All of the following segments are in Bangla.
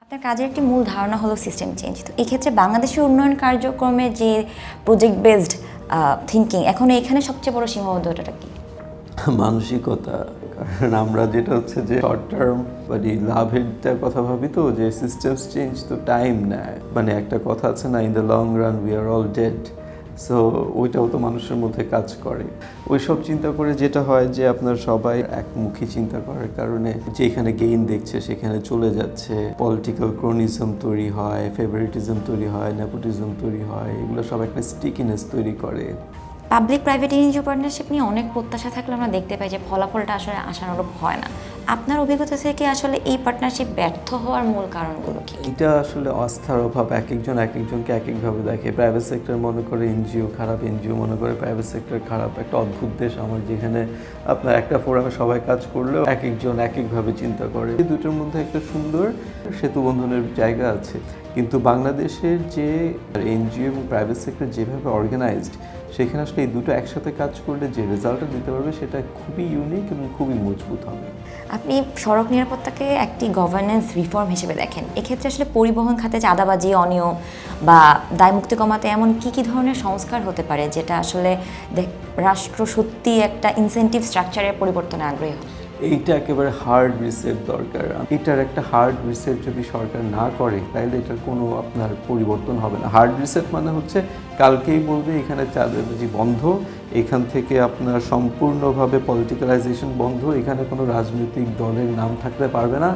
আপনার কাজের একটি মূল ধারণা হলো সিস্টেম চেঞ্জ। তো এক্ষেত্রে বাংলাদেশের উন্নয়ন কার্যক্রমে যে প্রজেক্ট বেসড থিঙ্কিং, এখন এখানে সবচেয়ে বড় সীমাবদ্ধতাটা কি? মানসিকতা। কারণ আমরা যেটা হচ্ছে যে শর্ট টার্ম মানে লাভেরটা কথা ভাবি, তো যে সিস্টেমস চেঞ্জ তো টাইম নেয়। মানে একটা কথা আছে না, in the long run we are all dead. So ওইটাও তো মানুষের মধ্যে কাজ করে। ওইসব চিন্তা করে যেটা হয় যে আপনার সবাই একমুখী চিন্তা করার কারণে যেখানে গেইন দেখছে সেখানে চলে যাচ্ছে। পলিটিক্যাল ক্রোনিজম তৈরি হয়, ফেভারিটিজম তৈরি হয়, নেপোটিজম তৈরি হয়। এগুলো সব একটা স্টিকিনেস তৈরি করে। পাবলিক প্রাইভেট এনজিও পার্টনারশিপ নিয়ে অনেক প্রত্যাশা থাকলে আমরা দেখতে পাই যে ফলাফলটা আসলে আশানুরূপ হয় না। আপনার অভিজ্ঞতা থেকে আসলে এই পার্টনারশিপ ব্যর্থ হওয়ার মূল কারণগুলো কি? এটা আসলে আস্থার অভাব। এক একজনকে এক একভাবে দেখে। প্রাইভেট সেক্টর মনে করে এনজিও খারাপ, এনজিও মনে করে প্রাইভেট সেক্টর খারাপ। একটা অদ্ভুত দেশ আমার, যেখানে আপনার একটা ফোরামে সবাই কাজ করলেও এক একজন এক একভাবে চিন্তা করে। এই দুটোর মধ্যে একটা সুন্দর সেতু বন্ধনের জায়গা আছে। কিন্তু বাংলাদেশের যে এনজিও এবং প্রাইভেট সেক্টর যেভাবে অর্গানাইজড, সেখানে আসলে এই দুটো একসাথে কাজ করলে যে রেজাল্টটা দিতে পারবে সেটা খুবই ইউনিক এবং খুবই মজবুত হবে। আপনি সড়ক নিরাপত্তাকে একটি গভর্নেন্স রিফর্ম হিসেবে দেখেন। এক্ষেত্রে আসলে পরিবহন খাতে চাঁদাবাজি, অনিয়ম বা দায়মুক্তি কমাতে এমন কি ধরনের সংস্কার হতে পারে যেটা আসলে রাষ্ট্র সত্যি একটা ইনসেনটিভ স্ট্রাকচারের পরিবর্তনে আগ্রহী হয়? এইটা একেবারে হার্ড রিসেট দরকার। এটার একটা হার্ড রিসেট যদি সরকার না করে তাহলে এটার কোনো আপনার পরিবর্তন হবে না। হার্ড রিসেট মানে হচ্ছে কালকেই বলবে এখানে চাঁদাবাজি বন্ধ, এখান থেকে আপনার সম্পূর্ণভাবে পলিটিক্যালাইজেশন বন্ধ, এখানে কোনো রাজনৈতিক দলের নাম থাকতে পারবে না,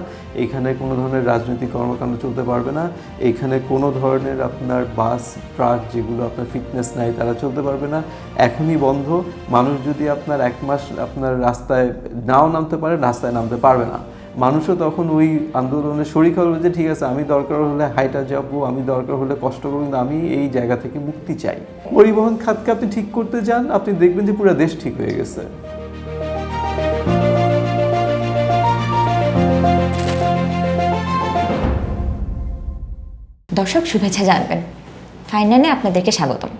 এখানে কোনো ধরনের রাজনৈতিক কর্মকাণ্ড চলতে পারবে না, এখানে কোনো ধরনের আপনার বাস ট্রাক যেগুলো আপনার ফিটনেস নাই তারা চলতে পারবে না, এখনই বন্ধ। মানুষ যদি আপনার এক মাস আপনার রাস্তায় নাও নামতে পারে, রাস্তায় নামতে পারবে না। মানুষও তখন ওই আন্দোলনে শরিক হবে যে ঠিক আছে, আমি দরকার হলে হাইটা যাবো, আমি দরকার হলে কষ্ট করবো, কিন্তু আমি এই জায়গা থেকে মুক্তি চাই। পরিবহন খাতকে আপনি ঠিক করতে যান, আপনি দেখবেন যে পুরো দেশ ঠিক হয়ে গেছে। দর্শক শুভেচ্ছা জানবেন। ফাইনালে আপনাদেরকে স্বাগতম।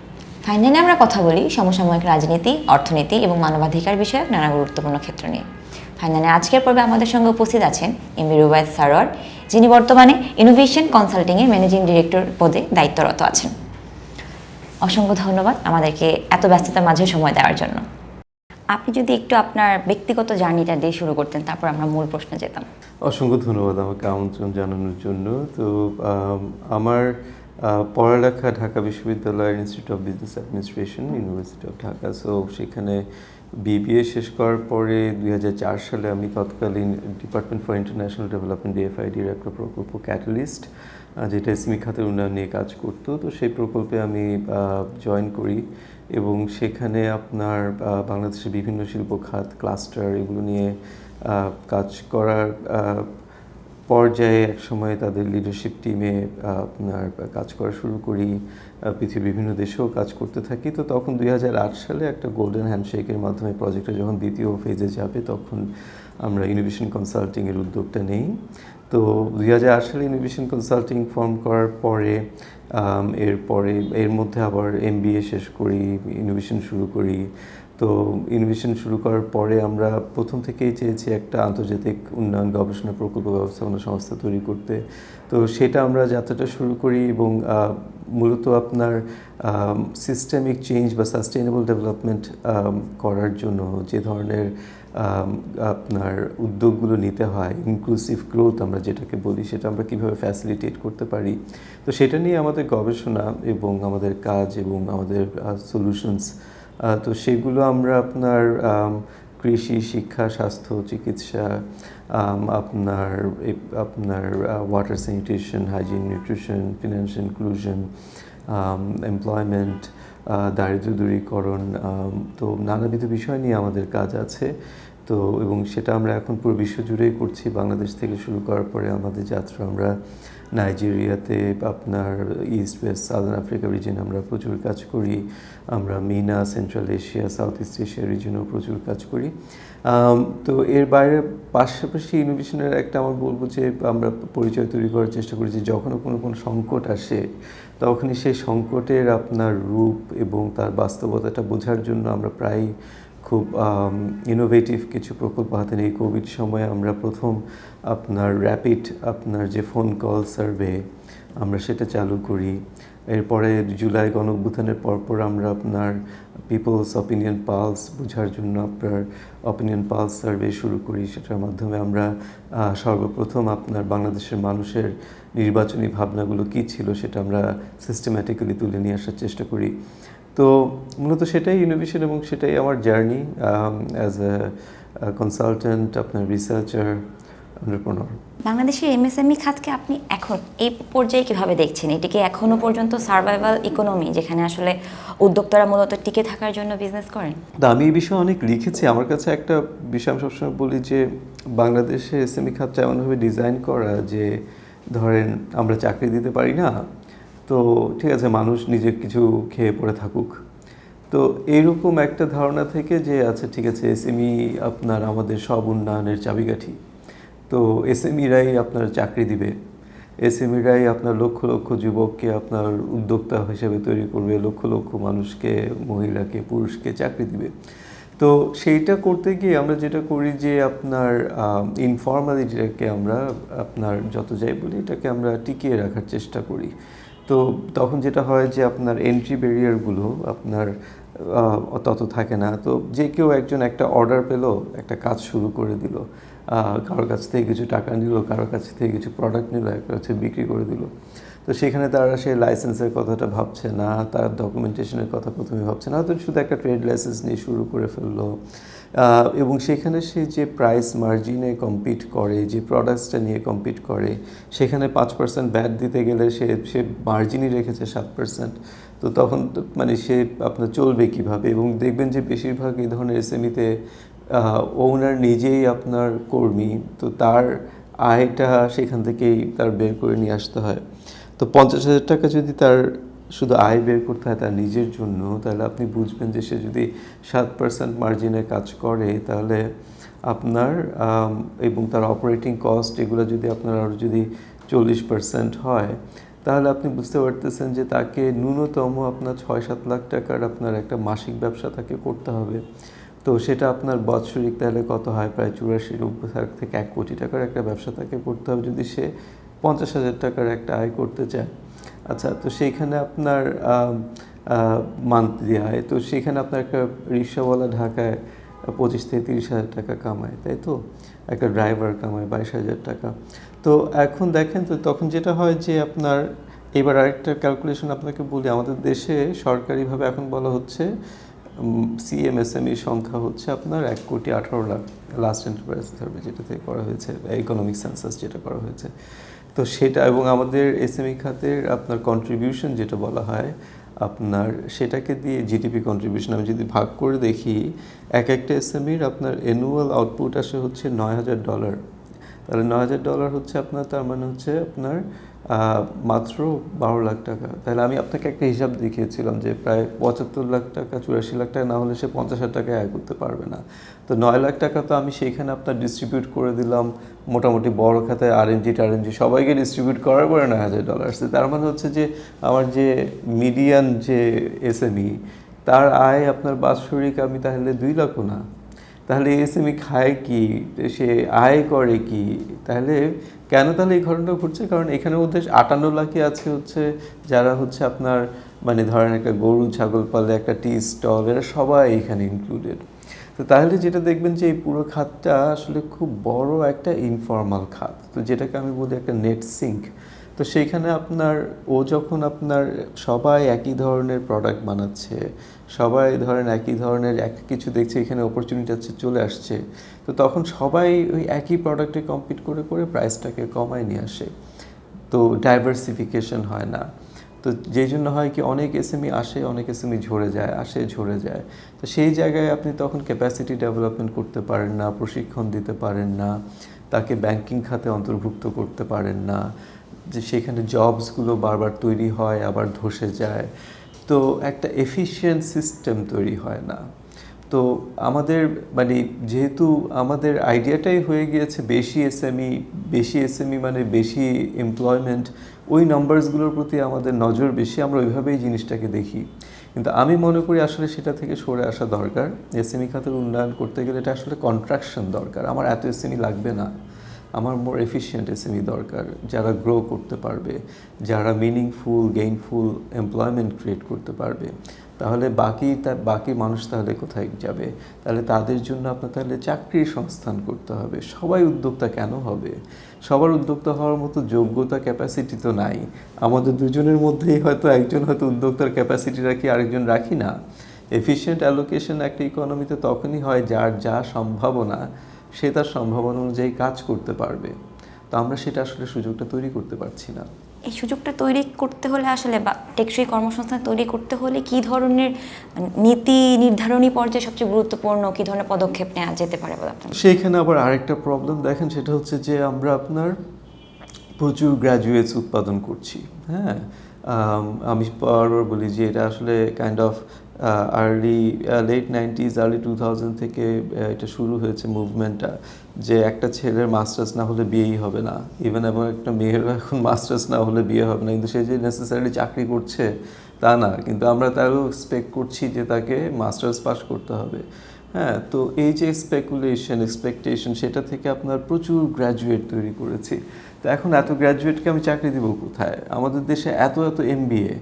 ফাইনালে আমরা কথা বলি সমসাময়িক রাজনীতি, অর্থনীতি এবং মানবাধিকার বিষয়ক নানা গুরুত্বপূর্ণ ক্ষেত্র নিয়ে। ফাইনালে আজকের পর্বে আমাদের সঙ্গে উপস্থিত আছেন এমবি রুবায়েত সারোয়ার, যিনি বর্তমানে ইনোভেশন কনসাল্টিংয়ের ম্যানেজিং ডিরেক্টর পদে দায়িত্বরত আছেন। অসংখ্য ধন্যবাদ আমাদেরকে এত ব্যস্ততার মাঝে সময় দেওয়ার জন্য। আপনি যদি একটু আপনার ব্যক্তিগত জার্নিটা দিয়ে শুরু করতেন, তারপর আমরা মূল প্রশ্নে যেতাম। অসংখ্য ধন্যবাদ আমাকে আমন্ত্রণ জানানোর জন্য। তো আমার পড়ালেখা ঢাকা বিশ্ববিদ্যালয়ের institute of business administration, university of Dhaka. So সেখানে বিবিএ শেষ করার পরে 2004 সালে আমি তৎকালীন ডিপার্টমেন্ট ফর ইন্টারন্যাশনাল ডেভেলপমেন্ট ডিএফআইডির একটা প্রকল্প ক্যাটালিস্ট, যেটা ইসলামিক খাতের উন্নয়ন নিয়ে কাজ করতো, তো সেই প্রকল্পে আমি জয়েন করি এবং সেখানে আপনার বাংলাদেশের বিভিন্ন শিল্প খাত, ক্লাস্টার, এগুলো নিয়ে কাজ করার পর্যায়ে একসময় তাদের লিডারশিপ টিমে আপনার কাজ করা শুরু করি। পৃথিবীর বিভিন্ন দেশেও কাজ করতে থাকি। তো তখন 2008 সালে একটা গোল্ডেন হ্যান্ডশেকের মাধ্যমে প্রজেক্টটা যখন দ্বিতীয় ফেজে যাবে, তখন আমরা ইনোভেশন কনসাল্টিংয়ের উদ্যোগটা নেই। তো 2008 সালে ইনোভেশন কনসাল্টিং ফর্ম করার পরে এর মধ্যে আবার এমবিএ শেষ করি, ইনোভেশন শুরু করি। তো ইনোভেশন শুরু করার পরে আমরা প্রথম থেকেই চেয়েছি একটা আন্তর্জাতিক উন্নয়ন গবেষণা প্রকল্প ব্যবস্থাপনা সংস্থা তৈরি করতে। তো সেটা আমরা যাত্রাটা শুরু করি এবং মূলত আপনার সিস্টেমিক চেঞ্জ বা সাস্টেইনেবল ডেভেলপমেন্ট করার জন্য যে ধরনের আপনার উদ্যোগগুলো নিতে হয়, ইনক্লুসিভ গ্রোথ আমরা যেটাকে বলি, সেটা আমরা কীভাবে ফ্যাসিলিটেট করতে পারি, তো সেটা নিয়ে আমাদের গবেষণা এবং আমাদের কাজ এবং আমাদের সলিউশনস। তো সেগুলো আমরা আপনার কৃষি, শিক্ষা, স্বাস্থ্য, চিকিৎসা, আপনার water sanitation, hygiene, nutrition, financial inclusion, employment, দারিদ্র্য দূরীকরণ, তো নানাবিধ বিষয় নিয়ে আমাদের কাজ আছে। তো এবং সেটা আমরা এখন পুরো বিশ্বজুড়েই করছি। বাংলাদেশ থেকে শুরু করার পরে আমাদের যাত্রা আমরা নাইজেরিয়াতে, আপনার ইস্ট ওয়েস্ট সাউদার্ন আফ্রিকা রিজনে আমরা প্রচুর কাজ করি। আমরা MENA, central Asia, south east Asia রিজনেও প্রচুর কাজ করি। তো এর বাইরে পাশাপাশি ইনোভেশনের একটা আমার বলবো যে আমরা পরিচয় তৈরি করার চেষ্টা করি যে যখনও কোনো সংকট আসে, তখনই সেই সংকটের আপনার রূপ এবং তার বাস্তবতাটা বোঝার জন্য আমরা প্রায় খুব ইনোভেটিভ কিছু প্রকল্প হাতে নিয়ে এই কোভিড সময়ে আমরা প্রথম আপনার র্যাপিড আপনার যে ফোন কল সার্ভে আমরা সেটা চালু করি। এরপরে জুলাই গণঅভ্যুত্থানের পরপর আমরা আপনার পিপলস অপিনিয়ন পালস বোঝার জন্য আপনার অপিনিয়ন পালস সার্ভে শুরু করি। সেটার মাধ্যমে আমরা সর্বপ্রথম আপনার বাংলাদেশের মানুষের নির্বাচনী ভাবনাগুলো কী ছিল সেটা আমরা সিস্টেম্যাটিক্যালি তুলে নিয়ে আসার চেষ্টা করি। তো মূলত সেটাই ইনোভেশন এবং সেটাই আমার জার্নি অ্যাজ এ কনসালটেন্ট, আপনার রিসার্চার, এন্টারপ্রেনার। বাংলাদেশের এমএসএমই খাতকে আপনি এখন এই পর্যায়ে কিভাবে দেখছেন? এটিকে এখনো পর্যন্ত সার্ভাইভাল ইকোনমি, যেখানে আসলে উদ্যোক্তারা মূলত টিকে থাকার জন্য বিজনেস করেন? তো আমি এই বিষয়ে অনেক লিখেছি। আমার কাছে একটা বিষয় আমি সবসময় বলি যে বাংলাদেশে এসএমই খাতটা এমনভাবে ডিজাইন করা যে ধরেন আমরা চাকরি দিতে পারি না, তো ঠিক আছে মানুষ নিজে কিছু খেয়ে পড়ে থাকুক। তো এইরকম একটা ধারণা থেকে যে আচ্ছা ঠিক আছে এসএমই আপনার আমাদের সব উন্নয়নের চাবিকাঠি, তো এসএমইরাই আপনার চাকরি দিবে, এসএমইরাই আপনার লক্ষ লক্ষ যুবককে আপনার উদ্যোক্তা হিসেবে তৈরি করবে, লক্ষ লক্ষ মানুষকে, মহিলাকে, পুরুষকে চাকরি দিবে। তো সেইটা করতে গিয়ে আমরা যেটা করি যে আপনার ইনফর্মালিটিটাকে আমরা আপনার যত যাই বলি এটাকে আমরা টিকিয়ে রাখার চেষ্টা করি। তো তখন যেটা হয় যে আপনার এন্ট্রি ব্যারিয়ারগুলো আপনার তত থাকে না। তো যে কেউ একজন একটা অর্ডার পেলো, একটা কাজ শুরু করে দিল, কারোর কাছ থেকে কিছু টাকা নিল, কারোর কাছ থেকে কিছু প্রোডাক্ট নিল, একটা হচ্ছে বিক্রি করে দিল। তো সেখানে তারা সে লাইসেন্সের কথাটা ভাবছে না, তার ডকুমেন্টেশনের কথা প্রথমে ভাবছে না, হয়তো শুধু একটা ট্রেড লাইসেন্স নিয়ে শুরু করে ফেললো। এবং সেখানে সে যে প্রাইস মার্জিনে কম্পিট করে, যে প্রোডাক্টসটা নিয়ে কম্পিট করে, সেখানে 5% ব্যাট দিতে গেলে সে মার্জিনই রেখেছে 7%। তো তখন মানে সে আপনার চলবে কিভাবে? এবং দেখবেন যে বেশিরভাগ এই ধরনের এসএমইতে ওনার নিজেই আপনার কর্মী, তো তার আয়টা সেখান থেকেই তার বের করে নিয়ে আসতে হয়। তো 50,000 টাকা যদি তার শুধু আয় বের করতে হয় তার নিজের জন্য, তাহলে আপনি বুঝবেন যে সে যদি 7% মার্জিনে কাজ করে তাহলে আপনার এবং তার অপারেটিং কস্ট এগুলো যদি আপনার আরও যদি 40% হয়, তাহলে আপনি বুঝতে পারতেছেন যে তাকে ন্যূনতম আপনার 6-7 লাখ টাকার আপনার একটা মাসিক ব্যবসা তাকে করতে হবে। তো সেটা আপনার বাৎসরিক তাহলে কত হয়? প্রায় 84-90 লাখ থেকে 1 কোটি টাকার একটা ব্যবসা তাকে করতে হবে যদি সে 50,000 টাকার একটা আয় করতে চায়। আচ্ছা, তো সেইখানে আপনার মান্থলি আয়, তো সেখানে আপনার একটা রিক্সাওয়ালা ঢাকায় 25,000-30,000 টাকা কামায়, তাই তো? একটা ড্রাইভার কামায় 22,000 টাকা। তো এখন দেখেন, তো তখন যেটা হয় যে আপনার এবার আরেকটা ক্যালকুলেশন আপনাকে বলি। আমাদের দেশে সরকারিভাবে এখন বলা হচ্ছে সিএমএসএমই সংখ্যা হচ্ছে আপনার 1,18,00,000 লাস্ট এন্টারপ্রাইজ সার্ভে যেটা থেকে করা হয়েছে, ইকোনমিক সেন্সাস যেটা করা হয়েছে। তো সেটা এবং আমাদের এসএমই খাতের আপনার কন্ট্রিবিউশন যেটা বলা হয় আপনার, সেটাকে দিয়ে জিডিপি কন্ট্রিবিউশন আমি যদি ভাগ করে দেখি, একটা এসএমইর আপনার অ্যানুয়াল আউটপুট আসে হচ্ছে $9,000। তাহলে $9,000 হচ্ছে আপনার, তার মানে হচ্ছে আপনার মাত্র 12 লাখ টাকা। তাহলে আমি আপনাকে একটা হিসাব দেখিয়েছিলাম যে প্রায় 75 লাখ টাকা, 84 লাখ টাকা না হলে সে 50,000 টাকায় আয় করতে পারবে না। তো 9 লাখ টাকা তো আমি সেইখানে আপনার ডিস্ট্রিবিউট করে দিলাম মোটামুটি বড় খাতায় আরএমজি সবাইকে ডিস্ট্রিবিউট করার পরে $9,000। তার মানে হচ্ছে যে আমার যে মিডিয়ান যে এসএমই তার আয় আপনার বাৎসরিক আমি তাহলে 2 লাখও না। তাহলে এসএমই খায় কি, সে আয় করে কি? তাহলে কেন তাহলে এই ঘটনাটা ঘটছে? কারণ এখানে মধ্যে 58 লাখই আছে হচ্ছে যারা হচ্ছে আপনার মানে ধরেন একটা গরু ছাগল পালে, একটা টি স্টল, এরা সবাই এখানে ইনক্লুডেড। তো তাহলে যেটা দেখবেন যে এই পুরো খাতটা আসলে খুব বড় একটা ইনফর্মাল খাত, তো যেটাকে আমি বলি একটা নেট সিঙ্ক। তো সেইখানে আপনার যখন আপনার সবাই একই ধরনের প্রোডাক্ট বানাচ্ছে, সবাই ধরেন একই ধরনের এক কিছু দেখছে, এখানে অপরচুনিটি আছে চলে আসছে, তো তখন সবাই ওই একই প্রোডাক্টে কম্পিট করে করে প্রাইসটাকে কমায় নিয়ে আসে। তো ডাইভার্সিফিকেশন হয় না। তো যেই জন্য হয় কি, অনেক এসএমই আসে, অনেক এসএমই ঝরে যায়, আসে ঝরে যায়। তো সেই জায়গায় আপনি তখন ক্যাপাসিটি ডেভেলপমেন্ট করতে পারেন না, প্রশিক্ষণ দিতে পারেন না, তাকে ব্যাংকিং খাতে অন্তর্ভুক্ত করতে পারেন না, যে সেখানে জবসগুলো বারবার তৈরি হয় আবার ধসে যায়। তো একটা এফিশিয়েন্ট সিস্টেম তৈরি হয় না। তো আমাদের মানে যেহেতু আমাদের আইডিয়াটাই হয়ে গিয়েছে বেশি এসএমই মানে বেশি এমপ্লয়মেন্ট, ওই নাম্বারসগুলোর প্রতি আমাদের নজর বেশি, আমরা ওইভাবেই জিনিসটাকে দেখি। কিন্তু আমি মনে করি আসলে সেটা থেকে সরে আসা দরকার। এসএমই খাতের উন্নয়ন করতে গেলে এটা আসলে কন্ট্রাকশন দরকার। আমার এত এসএমই লাগবে না, আমার মোর এফিশিয়েন্ট এসএমই দরকার, যারা গ্রো করতে পারবে, যারা মিনিংফুল গেইনফুল এমপ্লয়মেন্ট ক্রিয়েট করতে পারবে। তাহলে বাকি মানুষ তাহলে কোথায় যাবে? তাহলে তাদের জন্য আপনার তাহলে চাকরির সংস্থান করতে হবে। সবাই উদ্যোক্তা কেন হবে? সবার উদ্যোক্তা হওয়ার মতো যোগ্যতা ক্যাপাসিটি তো নাই। আমাদের দুজনের মধ্যেই হয়তো একজন হয়তো উদ্যোক্তার ক্যাপাসিটি রাখি, আরেকজন রাখি না। এফিশিয়েন্ট অ্যালোকেশন একটা ইকোনমিতে তখনই হয় যার যা সম্ভাবনা সে তার সম্ভাবনা অনুযায়ী কাজ করতে পারবে। তো আমরা সেটা আসলে সুযোগটা তৈরি করতে পারছি না। এই সুযোগটা তৈরি করতে হলে আসলে বা টেকসই কর্মসংস্থান তৈরি করতে হলে কী ধরনের নীতি নির্ধারণী পর্যায়ে সবচেয়ে গুরুত্বপূর্ণ কী ধরনের পদক্ষেপ নেওয়া যেতে পারে বলে আপনার? সেইখানে আবার আরেকটা প্রবলেম দেখেন, সেটা হচ্ছে যে আমরা আপনার প্রচুর গ্র্যাজুয়েটস উৎপাদন করছি। হ্যাঁ, আমি বারবার বলি যে এটা আসলে kind of late 90s early 2000 থেকে এটা শুরু হয়েছে মুভমেন্টটা, যে একটা ছেলের মাস্টার্স না হলে বিয়েই হবে না, ইভেন এবং একটা মেয়েরও এখন মাস্টার্স না হলে বিয়ে হবে না। কিন্তু সে যে নেসেসারিলি চাকরি করছে তা না, কিন্তু আমরা তারও এক্সপেক্ট করছি যে তাকে মাস্টার্স পাস করতে হবে। হ্যাঁ, তো এই যে এক্সপেকটেশন সেটা থেকে আপনার প্রচুর গ্র্যাজুয়েট তৈরি করেছি। তো এখন এত গ্র্যাজুয়েটকে আমি চাকরি দিব কোথায়? আমাদের দেশে এত এমবিএ,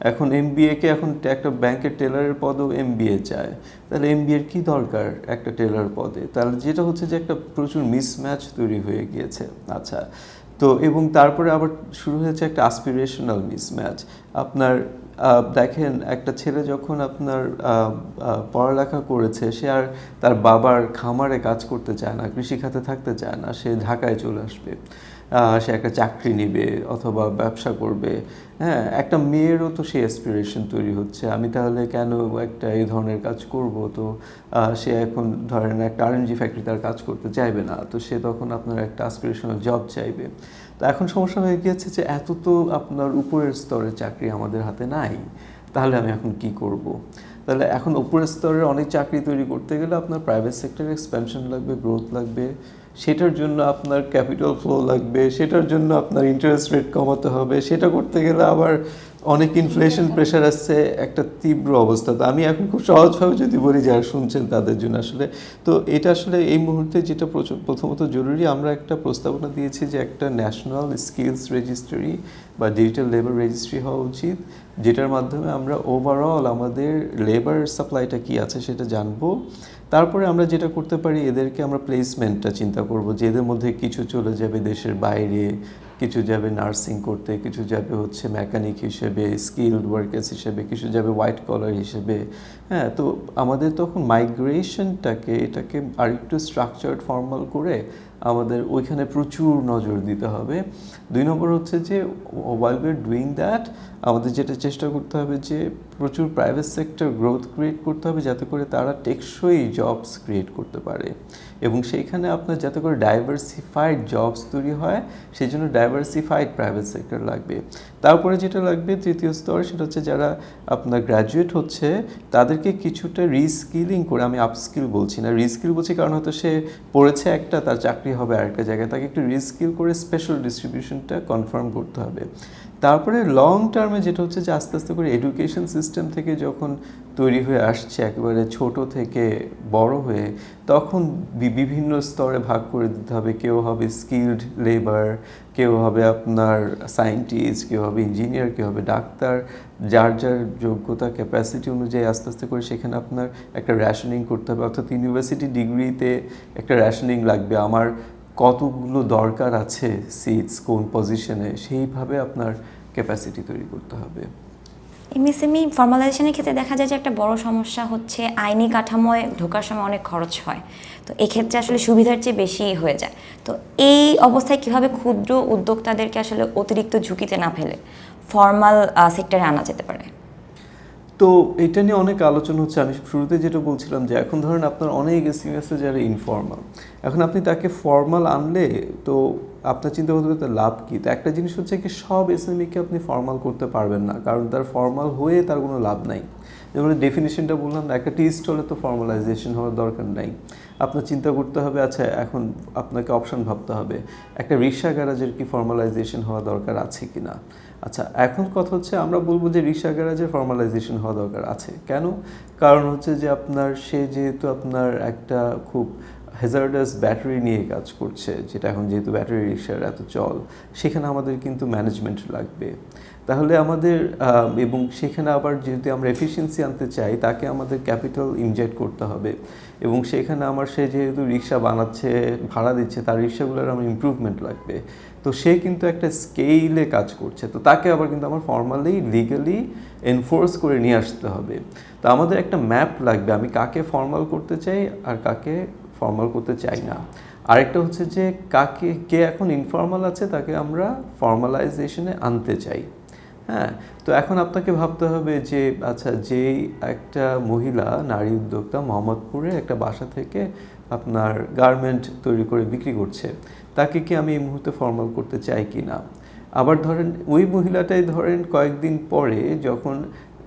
এখন এমবিএকে এখন একটা ব্যাংকের টেলারের পদেও এমবিএ চায়। তাহলে এমবিএর কী দরকার একটা টেলার পদে? তাহলে যেটা হচ্ছে যে একটা প্রচুর মিসম্যাচ তৈরি হয়ে গিয়েছে। আচ্ছা, তো এবং তারপরে আবার শুরু হয়েছে একটা অ্যাসপিরেশনাল মিসম্যাচ। আপনার দেখেন, একটা ছেলে যখন আপনার পড়ালেখা করেছে, সে আর তার বাবার খামারে কাজ করতে চায় না, কৃষিখাতে থাকতে চায় না, সে ঢাকায় চলে আসবে, সে একটা চাকরি নেবে অথবা ব্যবসা করবে। হ্যাঁ, একটা মেয়েরও তো সেই অ্যাসপিরেশন তৈরি হচ্ছে, আমি তাহলে কেন একটা এই ধরনের কাজ করব? তো সে এখন ধরেন একটা আরএনজি ফ্যাক্টরি তার কাজ করতে চাইবে না, তো সে তখন আপনার একটা অ্যাসপিরেশনাল জব চাইবে। তো এখন সমস্যা হয়ে গিয়েছে যে এত তো আপনার উপরের স্তরের চাকরি আমাদের হাতে নাই, তাহলে আমি এখন কি করব? তাহলে এখন উপরের স্তরের অনেক চাকরি তৈরি করতে গেলে আপনার প্রাইভেট সেক্টরে এক্সপ্যানশন লাগবে, গ্রোথ লাগবে, সেটার জন্য আপনার ক্যাপিটাল ফ্লো লাগবে, সেটার জন্য আপনার ইন্টারেস্ট রেট কমাতে হবে, সেটা করতে গেলে আবার অনেক ইনফ্লেশন প্রেশার আসছে, একটা তীব্র অবস্থা। তো আমি এখন খুব সহজভাবে যদি বলি যারা শুনছেন তাদের জন্য আসলে, তো এটা আসলে এই মুহূর্তে যেটা প্রথমত জরুরি, আমরা একটা প্রস্তাবনা দিয়েছি যে একটা ন্যাশনাল স্কিলস রেজিস্ট্রি বা ডিজিটাল লেবার রেজিস্ট্রি হওয়া উচিত, যেটার মাধ্যমে আমরা ওভারঅল আমাদের লেবার সাপ্লাইটা কী আছে সেটা জানবো। তারপরে আমরা যেটা করতে পারি, এদেরকে আমরা প্লেসমেন্টটা চিন্তা করব, যে এদের মধ্যে কিছু চলে যাবে দেশের বাইরে, কিছু যাবে নার্সিং করতে, কিছু যাবে হচ্ছে মেকানিক হিসেবে, স্কিলড ওয়ার্কার্স হিসেবে, কিছু যাবে হোয়াইট কলার হিসেবে। হ্যাঁ, তো আমাদের তখন এটাকে আরেকটু স্ট্রাকচার্ড ফর্মাল করে আমাদের ওইখানে প্রচুর নজর দিতে হবে। 2 নম্বর হচ্ছে যে while we are doing that, আমাদের যেটা চেষ্টা করতে হবে যে প্রচুর প্রাইভেট সেক্টর গ্রোথ ক্রিয়েট করতে হবে, যাতে করে তারা টেকসই জবস ক্রিয়েট করতে পারে, এবং সেইখানে আপনার যাতে করে ডাইভার্সিফাইড জবস তৈরি হয়, সেই জন্য ডাইভার্সিফাইড প্রাইভেট সেক্টর লাগবে। তারপরে যেটা লাগবে তৃতীয় স্তর, সেটা হচ্ছে যারা আপনার গ্র্যাজুয়েট হচ্ছে তাদেরকে কিছুটা রিস্কিলিং করে, আমি আপস্কিল বলছি না, রিস্কিল বলছি কারণ হয়তো সে পড়েছে একটা, তার চাকরি হবে আরেকটা জায়গায়, তাকে একটু রিস্কিল করে স্পেশাল ডিস্ট্রিবিউশনটা কনফার্ম করতে হবে। তারপরে লং টার্মে যেটা হচ্ছে যে আস্তে আস্তে করে এডুকেশন সিস্টেম থেকে যখন তৈরি হয়ে আসছে একেবারে ছোট থেকে বড় হয়ে, তখন বিভিন্ন স্তরে ভাগ করে দিতে হবে। কেউ হবে স্কিলড লেবার, কেউ হবে আপনার সায়েন্টিস্ট, কেউ হবে ইঞ্জিনিয়ার, কেউ হবে ডাক্তার, যার যার যোগ্যতা ক্যাপাসিটি অনুযায়ী আস্তে আস্তে করে সেখানে আপনার একটা র্যাশনিং করতে হবে। অর্থাৎ ইউনিভার্সিটি ডিগ্রিতে একটা র্যাশনিং লাগবে, আমার কতগুলো দরকার আছে সিটস কোন পজিশনে, সেইভাবে আপনার ক্যাপাসিটি তৈরি করতে হবে। এমএসএমই ফর্মালাইজেশনের ক্ষেত্রে দেখা যায় যে একটা বড় সমস্যা হচ্ছে আইনি কাঠামোয় ঢোকার সময় অনেক খরচ হয়, তো এক্ষেত্রে আসলে সুবিধার চেয়ে বেশি হয়ে যায়। তো এই অবস্থায় কিভাবে ক্ষুদ্র উদ্যোক্তাদেরকে আসলে অতিরিক্ত ঝুঁকিতে না ফেলে ফর্মাল সেক্টরে আনা যেতে পারে? তো এটা নিয়ে অনেক আলোচনা হচ্ছে। আমি শুরুতে যেটা বলছিলাম যে এখন ধরেন আপনার অনেক এসএমই আছে যারা ইনফর্মাল, এখন আপনি তাকে ফর্মাল আনলে তো আপনার চিন্তা করতে হবে লাভ কী? তো একটা জিনিস হচ্ছে কি, সব এসএমইকে আপনি ফর্মাল করতে পারবেন না, কারণ তার ফর্মাল হয়ে তার কোনো লাভ নাই। যেমন ডেফিনিশনটা বললাম না, একটা টি স্টলে তো ফর্মালাইজেশন হওয়ার দরকার নাই। আপনার চিন্তা করতে হবে, আচ্ছা এখন আপনাকে অপশন ভাবতে হবে একটা রিক্সা গ্যারাজের কি ফর্মালাইজেশন হওয়া দরকার আছে কি না। আচ্ছা এখন কথা হচ্ছে আমরা বলবো যে রিক্সা গ্যারাজের ফর্মালাইজেশন হওয়া দরকার আছে। কেন? কারণ হচ্ছে যে আপনার সে যেহেতু আপনার একটা খুব হ্যাজার্ডাস ব্যাটারি নিয়ে কাজ করছে, যেটা এখন যেহেতু ব্যাটারি রিক্সার এত চল, সেখানে আমাদের কিন্তু ম্যানেজমেন্ট লাগবে। তাহলে আমাদের এবং সেখানে আবার যেহেতু আমরা এফিসিয়েন্সি আনতে চাই, তাকে আমাদের ক্যাপিটাল ইনজেক্ট করতে হবে এবং সেখানে আমার সে যেহেতু রিক্সা বানাচ্ছে, ভাড়া দিচ্ছে, তার রিক্সাগুলোর আমার ইমপ্রুভমেন্ট লাগবে। তো সে কিন্তু একটা স্কেলে কাজ করছে, তো তাকে আবার কিন্তু আমার ফর্মালি লিগালি এনফোর্স করে নিয়ে আসতে হবে। তো আমাদের একটা ম্যাপ লাগবে, আমি কাকে ফর্মাল করতে চাই আর কাকে ফর্মাল করতে চাই না। আরেকটা হচ্ছে যে কে এখন ইনফর্মাল আছে তাকে আমরা ফর্মালাইজেশনে আনতে চাই। হ্যাঁ, তো এখন আপনাকে ভাবতে হবে যে আচ্ছা যেই একটা মহিলা নারী উদ্যোক্তা মোহাম্মদপুরে একটা বাসা থেকে আপনার গার্মেন্ট তৈরি করে বিক্রি করছে, তাকে কি আমি এই মুহূর্তে ফর্মাল করতে চাই কি না। আবার ধরেন ওই মহিলাটাই ধরেন কয়েকদিন পরে যখন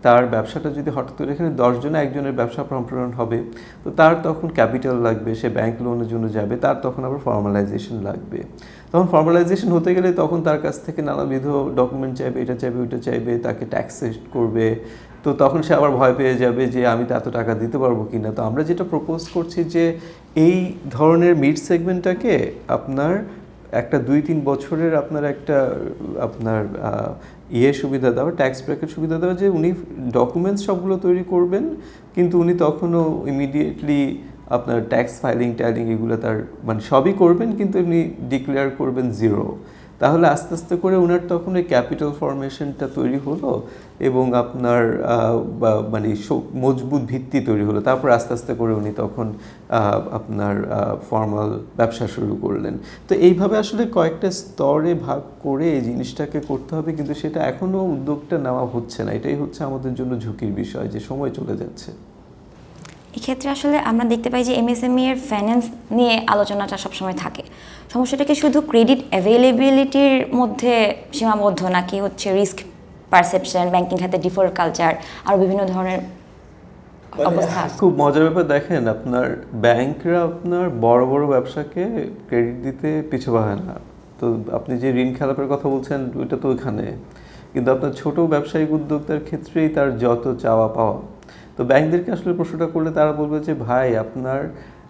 তার ব্যবসাটা যদি হঠাৎ করে এখানে 10 জনে একজনের ব্যবসা সম্প্রসারণ হবে, তো তার তখন ক্যাপিটাল লাগবে, সে ব্যাংক লোনের জন্য যাবে, তার তখন আবার ফর্মালাইজেশন লাগবে। তখন ফর্মালাইজেশন হতে গেলে তখন তার কাছ থেকে নানাবিধ ডকুমেন্ট চাইবে, এটা চাইবে ওইটা চাইবে, তাকে ট্যাক্স করবে। তো তখন সে আবার ভয় পেয়ে যাবে যে আমি তো এত টাকা দিতে পারবো কি না। তো আমরা যেটা প্রপোজ করছি যে এই ধরনের মিড সেগমেন্টটাকে আপনার একটা 2-3 বছরের আপনার একটা আপনার সুবিধা দেওয়া, ট্যাক্স ব্র্যাকেট সুবিধা দেওয়া, যে উনি ডকুমেন্টস সবগুলো তৈরি করবেন কিন্তু উনি তখনও ইমিডিয়েটলি আপনার ট্যাক্স ফাইলিং ট্যালিং এগুলো তার মানে সবই করবেন কিন্তু এমনি ডিক্লেয়ার করবেন 0। তাহলে আস্তে আস্তে করে ওনার তখন ওই ক্যাপিটাল ফর্মেশনটা তৈরি হলো এবং আপনার মানে মজবুত ভিত্তি তৈরি হলো। তারপর আস্তে আস্তে করে উনি তখন আপনার ফর্মাল ব্যবসা শুরু করলেন। তো এইভাবে আসলে কয়েকটা স্তরে ভাগ করে এই জিনিসটাকে করতে হবে, কিন্তু সেটা এখনও উদ্যোগটা নেওয়া হচ্ছে না। এটাই হচ্ছে আমাদের জন্য ঝুঁকির বিষয়, যে সময় চলে যাচ্ছে। এক্ষেত্রে আসলে আমরা দেখতে পাই যে এমএসএমই এর ফাইন্যান্স নিয়ে আলোচনাটা সবসময় থাকে। সমস্যাটা কি শুধু ক্রেডিট অ্যাভেলেবিলিটির মধ্যে সীমাবদ্ধ, নাকি হচ্ছে রিস্ক পারসেপশন, ব্যাংকিং খাতে ডিফল্ট কালচার, আরও বিভিন্ন ধরনের অবস্থা? খুব মজার ব্যাপার, দেখেন আপনার ব্যাংকরা আপনার বড় বড় ব্যবসাকে ক্রেডিট দিতে পিছু পায় না। তো আপনি যে ঋণ খেলাপের কথা বলছেন ওইটা তো ওইখানে, কিন্তু আপনার ছোট ব্যবসায়িক উদ্যোক্তার ক্ষেত্রেই তার যত চাওয়া পাওয়া। তো ব্যাংকদেরকে আসলে প্রশ্নটা করলে তারা বলবে যে ভাই আপনার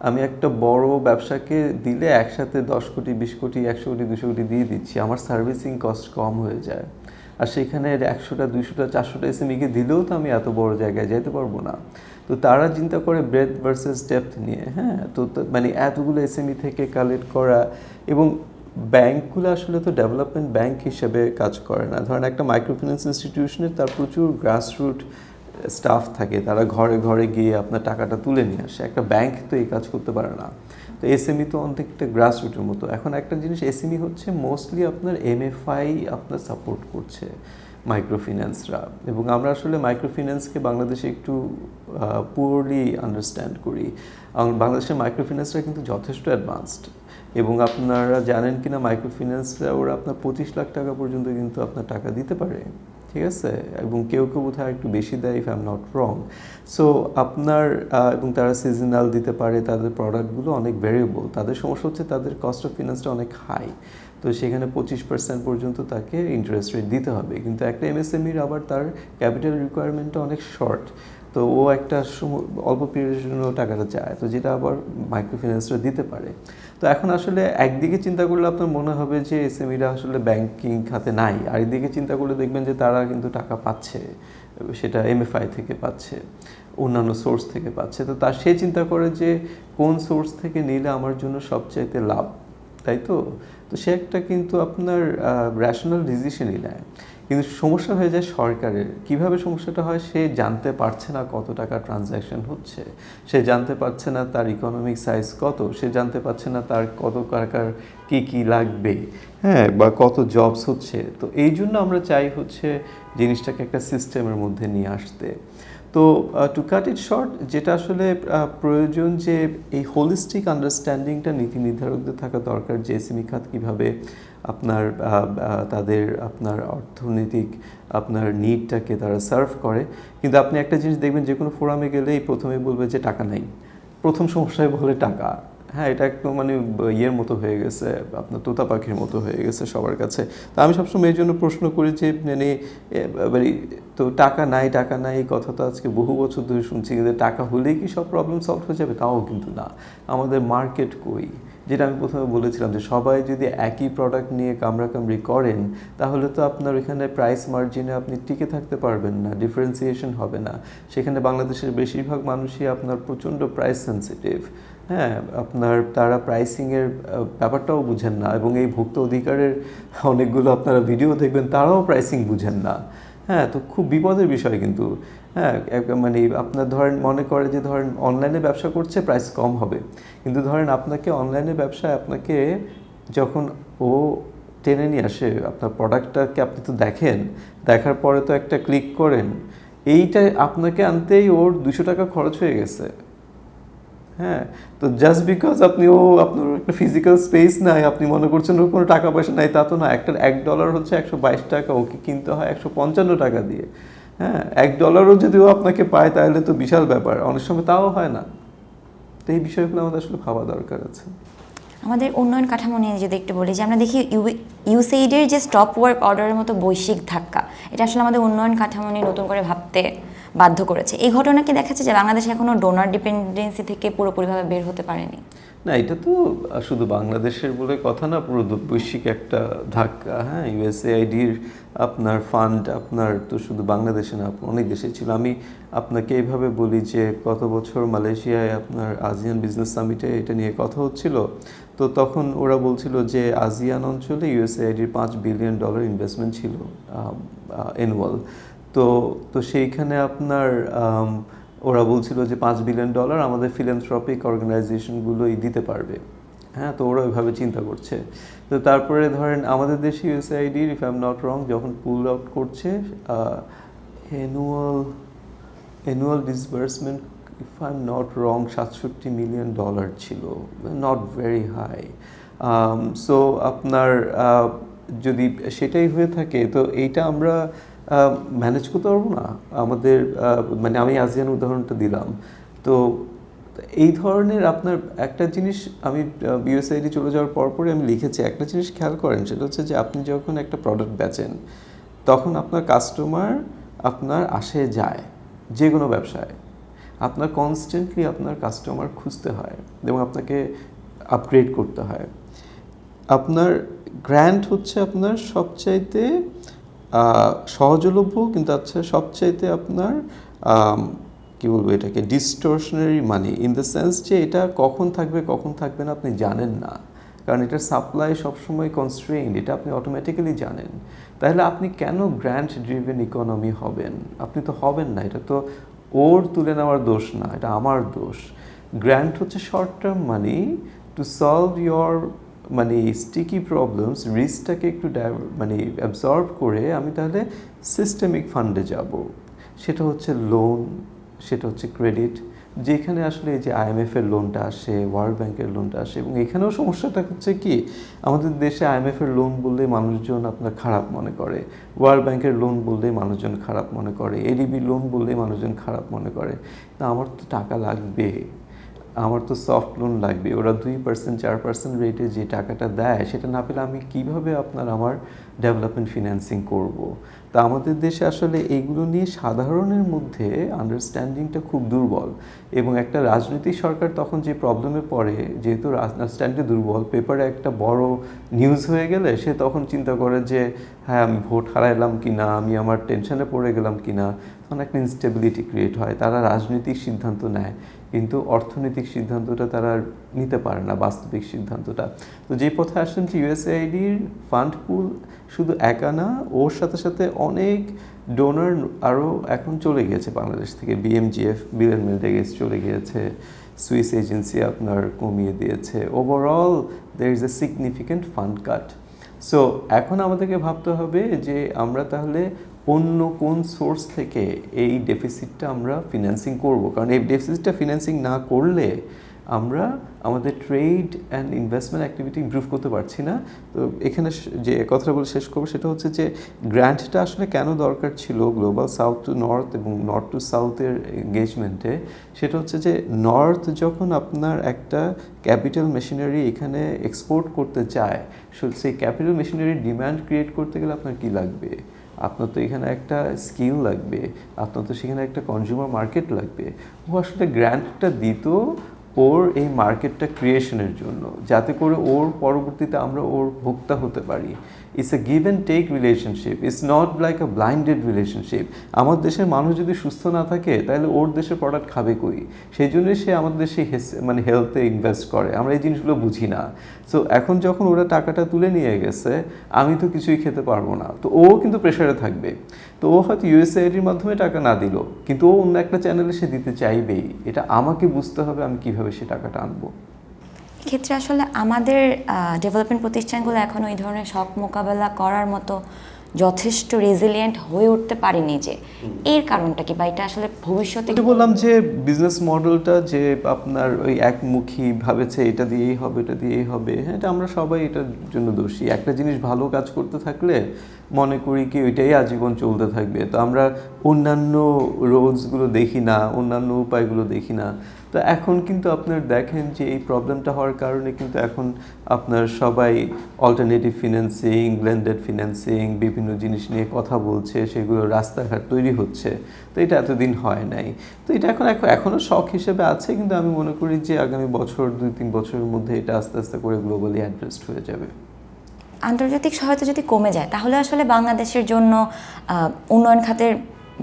আমি একটা বড় ব্যবসাকে দিলে একসাথে 10 কোটি 20 কোটি 100 কোটি 200 কোটি দিয়ে দিচ্ছি, আমার সার্ভিসিং কস্ট কম হয়ে যায়। আর সেখানে 100টা 200টা 400টা এসএমইকে দিলেও তো আমি এত বড় জায়গায় যেতে পারবো না। তো তারা চিন্তা করে ব্রেথ ভার্সেস ডেপথ নিয়ে। হ্যাঁ, তো মানে এতগুলো এসএমই থেকে কালেক্ট করা, এবং ব্যাংকগুলো আসলে তো ডেভেলপমেন্ট ব্যাংক হিসেবে কাজ করে না। ধরেন একটা মাইক্রোফিন্যান্স ইনস্টিটিউশনের তার প্রচুর গ্রাসরুট স্টাফ থাকে, তারা ঘরে ঘরে গিয়ে আপনার টাকাটা তুলে নিয়ে আসে। একটা ব্যাংক তো এই কাজ করতে পারে না। তো এসএমই তো অনেকটা গ্রাসরুটের মতো। এখন একটা জিনিস, এসএমই হচ্ছে মোস্টলি আপনার এমএফআই আপনার সাপোর্ট করছে মাইক্রোফিন্যান্সরা, এবং আমরা আসলে মাইক্রোফিন্যান্সকে বাংলাদেশে একটু পুয়ারলি আন্ডারস্ট্যান্ড করি। বাংলাদেশের মাইক্রোফিন্যান্সরা কিন্তু যথেষ্ট অ্যাডভান্সড, এবং আপনারা জানেন কিনা মাইক্রোফিন্যান্সরা ওরা আপনার 25 লাখ টাকা পর্যন্ত কিন্তু আপনার টাকা দিতে পারে, ঠিক আছে, এবং কেউ কেউ বোধহয় একটু বেশি দেয় if I am not wrong. So আপনার এবং তারা সিজনাল দিতে পারে, তাদের প্রোডাক্টগুলো অনেক ভেরিয়েবল। তাদের সমস্যা হচ্ছে তাদের কস্ট অফ ফিনান্সটা অনেক হাই, তো সেখানে 25% পর্যন্ত তাকে ইন্টারেস্ট রেট দিতে হবে। কিন্তু একটা এমএসএমইর আবার তার ক্যাপিটাল রিকোয়ারমেন্টটা অনেক শর্ট, তো ও একটা অল্প পিরিয়ডের জন্য টাকাটা চায়, তো যেটা আবার মাইক্রোফিন্যান্সরা দিতে পারে। তো এখন আসলে একদিকে চিন্তা করলে আপনার মনে হবে যে এসএমইরা আসলে ব্যাংকিং খাতে নাই, আর একদিকে চিন্তা করলে দেখবেন যে তারা কিন্তু টাকা পাচ্ছে, সেটা এমএফআই থেকে পাচ্ছে, অন্যান্য সোর্স থেকে পাচ্ছে। তো তার সে চিন্তা করে যে কোন সোর্স থেকে নিলে আমার জন্য সবচাইতে লাভ, তাই তো। তো সে একটা কিন্তু আপনার র্যাশনাল ডিসিশনই নেয়, কিন্তু সমস্যা হয়ে যায় সরকারের। কিভাবে সমস্যাটা হয়, সে জানতে পারছে না কত টাকা ট্রানজ্যাকশন হচ্ছে, সে জানতে পারছে না তার ইকোনমিক সাইজ কত, সে জানতে পারছে না তার কত টাকার কী কী লাগবে, হ্যাঁ, বা কত জবস হচ্ছে। তো এই জন্য আমরা চাই হচ্ছে জিনিসটাকে একটা সিস্টেমের মধ্যে নিয়ে আসতে। তো টু কাট ইট শর্ট, যেটা আসলে প্রয়োজন যে এই হোলিস্টিক আন্ডারস্ট্যান্ডিংটা নীতি নির্ধারকদের থাকা দরকার, যে এসএমই খাত কীভাবে আপনার তাদের আপনার অর্থনৈতিক আপনার নিডটাকে তারা সার্ভ করে। কিন্তু আপনি একটা জিনিস দেখবেন, যে কোনো ফোরামে গেলেই প্রথমে বলবে যে টাকা নাই, প্রথম সমস্যায় বলে টাকা। হ্যাঁ, এটা একদম মানে ইয়ের মতো হয়ে গেছে, আপনার তোতা পাখির মতো হয়ে গেছে সবার কাছে। তো আমি সবসময় এই জন্য প্রশ্ন করি যে মানে তো টাকা নাই এই কথা তো আজকে বহু বছর ধরে শুনছি, কিন্তু টাকা হলেই কি সব প্রবলেম সলভ হয়ে যাবে? তাও কিন্তু না। আমাদের মার্কেট কই, যেটা আমি প্রথমে বলেছিলাম যে সবাই যদি একই প্রোডাক্ট নিয়ে কামড়াকামড়ি করেন তাহলে তো আপনার ওইখানে প্রাইস মার্জিনে আপনি টিকে থাকতে পারবেন না, ডিফারেন্সিয়েশন হবে না। সেখানে বাংলাদেশের বেশিরভাগ মানুষই আপনার প্রচণ্ড প্রাইস সেন্সিটিভ। হ্যাঁ, আপনার তারা প্রাইসিংয়ের ব্যাপারটাও বুঝেন না, এবং এই ভোক্তা অধিকারের অনেকগুলো আপনারা ভিডিও দেখবেন, তারাও প্রাইসিং বুঝেন না। হ্যাঁ, তো খুব বিপদের বিষয় কিন্তু। হ্যাঁ, মানে আপনার ধরেন মনে করে যে ধরেন অনলাইনে ব্যবসা করছে প্রাইস কম হবে, কিন্তু ধরেন আপনাকে অনলাইনে ব্যবসায় আপনাকে যখন ও টেনে নিয়ে আসে আপনার প্রোডাক্টটাকে, আপনি তো দেখেন, দেখার পরে তো একটা ক্লিক করেন, এইটা আপনাকে আনতেই ওর 200 টাকা খরচ হয়ে গেছে। হ্যাঁ, তো জাস্ট বিকজ আপনার একটা ফিজিক্যাল স্পেস নাই, আপনি মনে করছেন ওর কোনো টাকা পয়সা নাই, তা তো না। একটা $1 হচ্ছে 122 টাকা, ওকে কিনতে হয় 155 টাকা দিয়ে। হ্যাঁ, $1 যদি ও আপনাকে পায় তাহলে তো বিশাল ব্যাপার, অনেক সময় তাও হয় না। তো এই বিষয়গুলো আমাদের আসলে ভাবা দরকার আছে। আমাদের উন্নয়ন কাঠামো নিয়ে যদি একটু বলি, যে আমরা দেখি ইউসেইডের যে স্টপ ওয়ার্ক অর্ডারের মতো বৈশ্বিক ধাক্কা, এটা আসলে আমাদের উন্নয়ন কাঠামো নিয়ে নতুন করে ভাবতে বাধ্য করেছে। এই ঘটনা কি দেখাচ্ছে যে বাংলাদেশ এখনো ডোনার ডিপেন্ডেন্সি থেকে পুরোপুরিভাবে বের হতে পারেনি? না, এটা তো শুধু বাংলাদেশের বলে কথা না, পুরো বৈশ্বিক একটা ধাক্কা। হ্যাঁ, ইউএসএআইডির আপনার ফান্ড আপনার তো শুধু বাংলাদেশে না, অনেক দেশে ছিল। আমি আপনাকে এইভাবে বলি যে গত বছর মালয়েশিয়ায় আপনার আসিয়ান বিজনেস সামিটে এটা নিয়ে কথা হচ্ছিল। তো তখন ওরা বলছিল যে আসিয়ান অঞ্চলে ইউএসএআইডির $5 বিলিয়ন ইনভেস্টমেন্ট ছিল অ্যানুয়াল। তো সেইখানে আপনার ওরা বলছিল যে $5 বিলিয়ন আমাদের ফিলান্থ্রপিক অর্গানাইজেশনগুলোই দিতে পারবে। হ্যাঁ, তো ওরা ওইভাবে চিন্তা করছে। তো তারপরে ধরেন আমাদের দেশে USAID, if I am not wrong, যখন পুল আউট করছে annual disbursement, if I am not wrong, $67 million ছিল, নট ভেরি হাই। সো আপনার যদি সেটাই হয়ে থাকে তো এইটা আমরা ম্যানেজ করতে পারবো না আমাদের। মানে আমি আসিয়ান উদাহরণটা দিলাম। তো এই ধরনের আপনার একটা জিনিস আমি ইউএসআইডি চলে যাওয়ার পরপরই আমি লিখেছি, একটা জিনিস খেয়াল করেন, সেটা হচ্ছে যে আপনি যখন একটা প্রোডাক্ট বেচেন তখন আপনার কাস্টমার আপনার আসে যায়, যে কোনো ব্যবসায় আপনার কনস্ট্যান্টলি আপনার কাস্টমার খুঁজতে হয় এবং আপনাকে আপগ্রেড করতে হয়। আপনার গ্র্যান্ট হচ্ছে আপনার সবচাইতে সহজলভ্য, কিন্তু আচ্ছা সবচাইতে আপনার কী বলবো এটাকে, ডিস্টরশনারি মানি, ইন দ্য সেন্স যে এটা কখন থাকবে কখন থাকবে না আপনি জানেন না, কারণ এটার সাপ্লাই সবসময় কনস্ট্রেইনড, এটা আপনি অটোমেটিক্যালি জানেন। তাহলে আপনি কেন গ্র্যান্ট ড্রিভেন ইকোনমি হবেন? আপনি তো হবেন না। এটা তো ওর তুলে নেওয়ার দোষ না, এটা আমার দোষ। গ্র্যান্ট হচ্ছে short term money to solve your মানে স্টিকি প্রবলেমস, রিস্কটাকে একটু মানে অ্যাবজর্ব করে আমি তাহলে সিস্টেমিক ফান্ডে যাব। সেটা হচ্ছে লোন, সেটা হচ্ছে ক্রেডিট, যেখানে আসলে এই যে আইএমএফের লোনটা আসে, ওয়ার্ল্ড ব্যাংকের লোনটা আসে। এবং এখানেও সমস্যাটা হচ্ছে কি, আমাদের দেশে আইএমএফের লোন বললে মানুষজন আপনার খারাপ মনে করে, ওয়ার্ল্ড ব্যাংকের লোন বললেই মানুষজন খারাপ মনে করে, এডিবি লোন বললেই মানুষজন খারাপ মনে করে। তা আমার তো টাকা লাগবে, আমার তো সফট লোন লাগবে। ওরা 2% 4% রেটে যে টাকাটা দেয় সেটা না পেলে আমি কিভাবে আমার ডেভেলপমেন্ট ফিন্যান্সিং করব। তা আমাদের দেশে আসলে এইগুলো নিয়ে সাধারণের মধ্যে আন্ডারস্ট্যান্ডিংটা খুব দুর্বল। এবং একটা রাজনৈতিক সরকার তখন যে প্রবলেমে পড়ে, যেহেতু আন্ডারস্ট্যান্ডিং দুর্বল, পেপারে একটা বড় নিউজ হয়ে গেলে সে তখন চিন্তা করে যে হ্যাঁ আমি ভোট হারাইলাম কি না, আমি আমার টেনশনে পড়ে গেলাম কি না, তখন একটা ইনস্টেবিলিটি ক্রিয়েট হয়। তারা রাজনৈতিক সিদ্ধান্ত নেয় কিন্তু অর্থনৈতিক সিদ্ধান্তটা তারা নিতে পারে না, বাস্তবিক সিদ্ধান্তটা। তো যে পথে আসছেন যে ইউএসআইডির ফান্ড পুল শুধু একা না, ওর সাথে সাথে অনেক ডোনার আরও এখন চলে গিয়েছে বাংলাদেশ থেকে। BMGF, bill and Melinda Gates চলে গিয়েছে, সুইস এজেন্সি আপনার কমিয়ে দিয়েছে। Overall there is a significant fund cut. So এখন আমাদেরকে ভাবতে হবে যে আমরা তাহলে অন্য কোন সোর্স থেকে এই ডেফিসিটটা আমরা ফিন্যান্সিং করব। কারণ এই ডেফিসিটটা ফিন্যান্সিং না করলে আমরা আমাদের trade and investment activity improve করতে পারছি না। তো এখানে যে কথাটা বলে শেষ করবো সেটা হচ্ছে যে গ্র্যান্টটা আসলে কেন দরকার ছিল গ্লোবাল সাউথ টু নর্থ এবং নর্থ টু সাউথের এঙ্গেজমেন্টে, সেটা হচ্ছে যে নর্থ যখন আপনার একটা ক্যাপিটাল মেশিনারি এখানে এক্সপোর্ট করতে চায়, সেই ক্যাপিটাল মেশিনারি ডিমান্ড ক্রিয়েট করতে গেলে আপনার কী লাগবে? আপনার তো এখানে একটা স্কিল লাগবে, আপনার তো সেখানে একটা কনজিউমার মার্কেট লাগবে। ও আসলে গ্র্যান্টটা দিত ওর এই মার্কেটটা ক্রিয়েশনের জন্য, যাতে করে ওর পরবর্তীতে আমরা ওর ভোক্তা হতে পারি। It's a give and take relationship, it's not like a blinded relationship. আমার দেশের মানুষ যদি সুস্থ না থাকে তাহলে ওর দেশের প্রোডাক্ট খাবে কই? সেই জন্যই সে আমাদের দেশে মানে হেলথে ইনভেস্ট করে। আমরা এই জিনিসগুলো বুঝি না। সো এখন যখন ওরা টাকাটা তুলে নিয়ে গেছে, আমি তো কিছুই খেতে পারবো না, তো ও কিন্তু প্রেশারে থাকবে। তো ও হয়তো ইউএসএআইডির মাধ্যমে টাকা না দিল, কিন্তু ও অন্য একটা চ্যানেলে সে দিতে চাইবেই। এটা আমাকে বুঝতে হবে আমি কিভাবে সে টাকাটা আনবো। এক্ষেত্রে আসলে আমাদের ডেভেলপমেন্ট প্রতিষ্ঠানগুলো এখন ওই ধরনের শক মোকাবেলা করার মতো যথেষ্ট রেজিলিয়েন্ট হয়ে উঠতে পারেনি, যে এর কারণটা কি, বা এটা আসলে ভবিষ্যতে বললাম যে বিজনেস মডেলটা যে আপনার ওই একমুখী ভাবেছে এটা দিয়েই হবে এটা দিয়েই হবে, হ্যাঁ, এটা আমরা সবাই এটার জন্য দোষী। একটা জিনিস ভালো কাজ করতে থাকলে মনে করি কি ওইটাই আজীবন চলতে থাকবে, তো আমরা অন্যান্য রোডসগুলো দেখি না, অন্যান্য উপায়গুলো দেখি না। তো এখন কিন্তু আপনার দেখেন যে এই প্রবলেমটা হওয়ার কারণে কিন্তু এখন আপনার সবাই অল্টারনেটিভ ফিন্যান্সিং, ব্লেন্ডেড ফিন্যান্সিং, বিভিন্ন জিনিস নিয়ে কথা বলছে, সেগুলো রাস্তাঘাট তৈরি হচ্ছে। তো এটা এতদিন হয় নাই। তো এটা এখনও শখ হিসেবে আছে, কিন্তু আমি মনে করি যে আগামী বছর 2-3 বছরের মধ্যে এটা আস্তে আস্তে করে গ্লোবালি অ্যাড্রেসড হয়ে যাবে। আন্তর্জাতিক সহায়তা যদি কমে যায় তাহলে আসলে বাংলাদেশের জন্য উন্নয়ন খাতের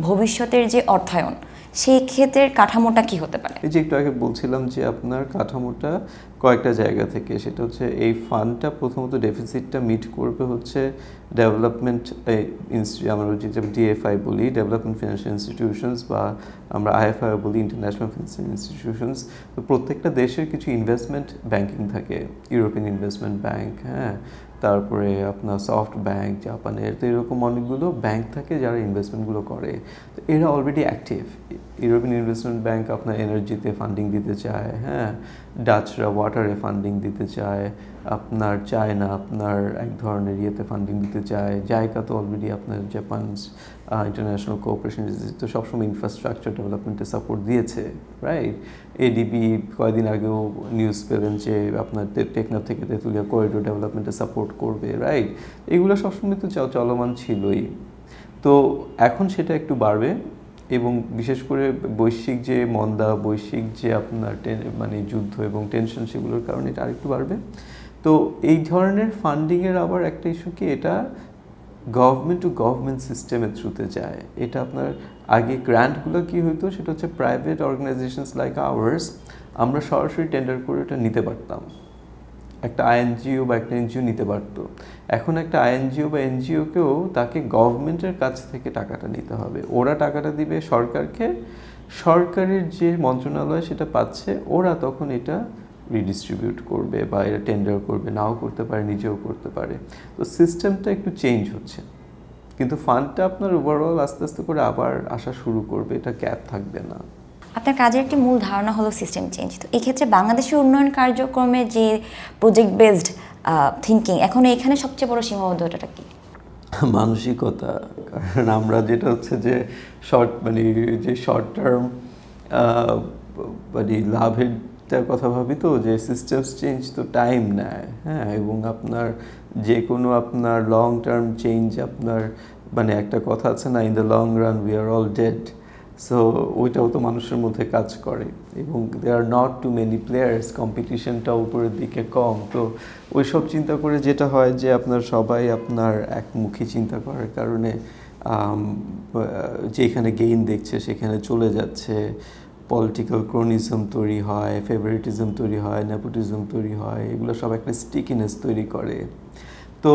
ভবিষ্যতের যে অর্থায়ন, সেই ক্ষেত্রের কাঠামোটা কি হতে পারে? এই যে একটু আগে বলছিলাম যে আপনার কাঠামোটা কয়েকটা জায়গা থেকে, সেটা হচ্ছে এই ফান্ডটা প্রথমত ডেফিসিটটা মিট করবে হচ্ছে ডেভেলপমেন্ট আমরা যেটা ডিএফআই বলি, ডেভেলপমেন্ট ফিনান্সিয়াল ইনস্টিটিউশনস, বা আমরা আইএফআই বলি, ইন্টারন্যাশনাল ফিনান্সিয়াল ইনস্টিটিউশনস। তো প্রত্যেকটা দেশের কিছু ইনভেস্টমেন্ট ব্যাংকিং থাকে, ইউরোপিয়ান ইনভেস্টমেন্ট ব্যাংক, হ্যাঁ, তারপরে আপনার সফট ব্যাংক জাপানের, তো এরকম অনেকগুলো ব্যাংক থাকে যারা ইনভেস্টমেন্টগুলো করে। তো এরা already active. European investment bank আপনার এনার্জিতে ফান্ডিং দিতে চায়, হ্যাঁ, ডাচরা ওয়াটারে ফান্ডিং দিতে চায়, আপনার চায়না আপনার এক ধরনের ইয়েতে ফান্ডিং দিতে চায়, জায়গা তো অলরেডি আপনার জাপান ইন্টারন্যাশনাল কোঅপারেশন তো সবসময় ইনফ্রাস্ট্রাকচার ডেভেলপমেন্টে সাপোর্ট দিয়েছে, রাইট। এডিবি কয়েকদিন আগেও নিউজ পেলেন যে আপনার টেকনাফ থেকে তেঁতুলিয়া করিডোর ডেভেলপমেন্টে সাপোর্ট করবে, রাইট। এগুলো সবসময় তো চলমান ছিলই। তো এখন সেটা একটু বাড়বে, এবং বিশেষ করে বৈশ্বিক যে মন্দা, বৈশ্বিক যে আপনার মানে যুদ্ধ এবং টেনশন, সেগুলোর কারণে এটা আরেকটু বাড়বে। তো এই ধরনের ফান্ডিংয়ের আবার একটা ইস্যু কি, এটা গভর্নমেন্ট টু গভর্নমেন্ট সিস্টেমের থ্রুতে যায়। এটা আপনার আগে গ্র্যান্টগুলো কী হতো, সেটা হচ্ছে প্রাইভেট অর্গানাইজেশনস লাইক আওয়ার্স, আমরা সরাসরি টেন্ডার করে এটা নিতে পারতাম, একটা আইএনজিও বা একটা এনজিও নিতে পারতো। এখন একটা আইএনজিও বা এনজিওকেও তাকে গভর্নমেন্টের কাছ থেকে টাকাটা নিতে হবে, ওরা টাকাটা দিবে সরকারকে, সরকারের যে মন্ত্রণালয় সেটা পাচ্ছে, ওরা তখন এটা রিডিস্ট্রিবিউট করবে বা এটা টেন্ডার করবে, নাও করতে পারে, নিজেও করতে পারে। তো সিস্টেমটা একটু চেঞ্জ হচ্ছে, কিন্তু ফান্ডটা আপনার ওভারঅল আস্তে আস্তে করে আবার আসা শুরু করবে, এটা গ্যাপ থাকবে না। আপনার কাজের একটি মূল ধারণা হলো সিস্টেম চেঞ্জ। তো এই ক্ষেত্রে বাংলাদেশের উন্নয়ন কার্যক্রমে যে প্রজেক্ট বেসড থিঙ্কিং, এখন এখানে সবচেয়ে বড় সীমাবদ্ধতাটা কি? মানসিকতা। কারণ আমরা যেটা হচ্ছে যে শর্ট টার্ম মানে লাভেরটার কথা ভাবি, তো যে সিস্টেমস চেঞ্জ তো টাইম নেয়, হ্যাঁ, এবং আপনার যে কোনো আপনার লং টার্ম চেঞ্জ আপনার মানে একটা কথা আছে না, in the long run we are all dead. So ওইটাও তো মানুষের মধ্যে কাজ করে, এবং they are not too many players, কম্পিটিশনটা উপরের দিকে কম। তো ওই সব চিন্তা করে যেটা হয় যে আপনার সবাই আপনার একমুখী চিন্তা করার কারণে যেখানে গেইন দেখছে সেখানে চলে যাচ্ছে, পলিটিক্যাল ক্রোনিজম তৈরি হয়, ফেভারিটিজম তৈরি হয়, নেপোটিজম তৈরি হয়, এগুলো সব একটা স্টিকিনেস তৈরি করে। তো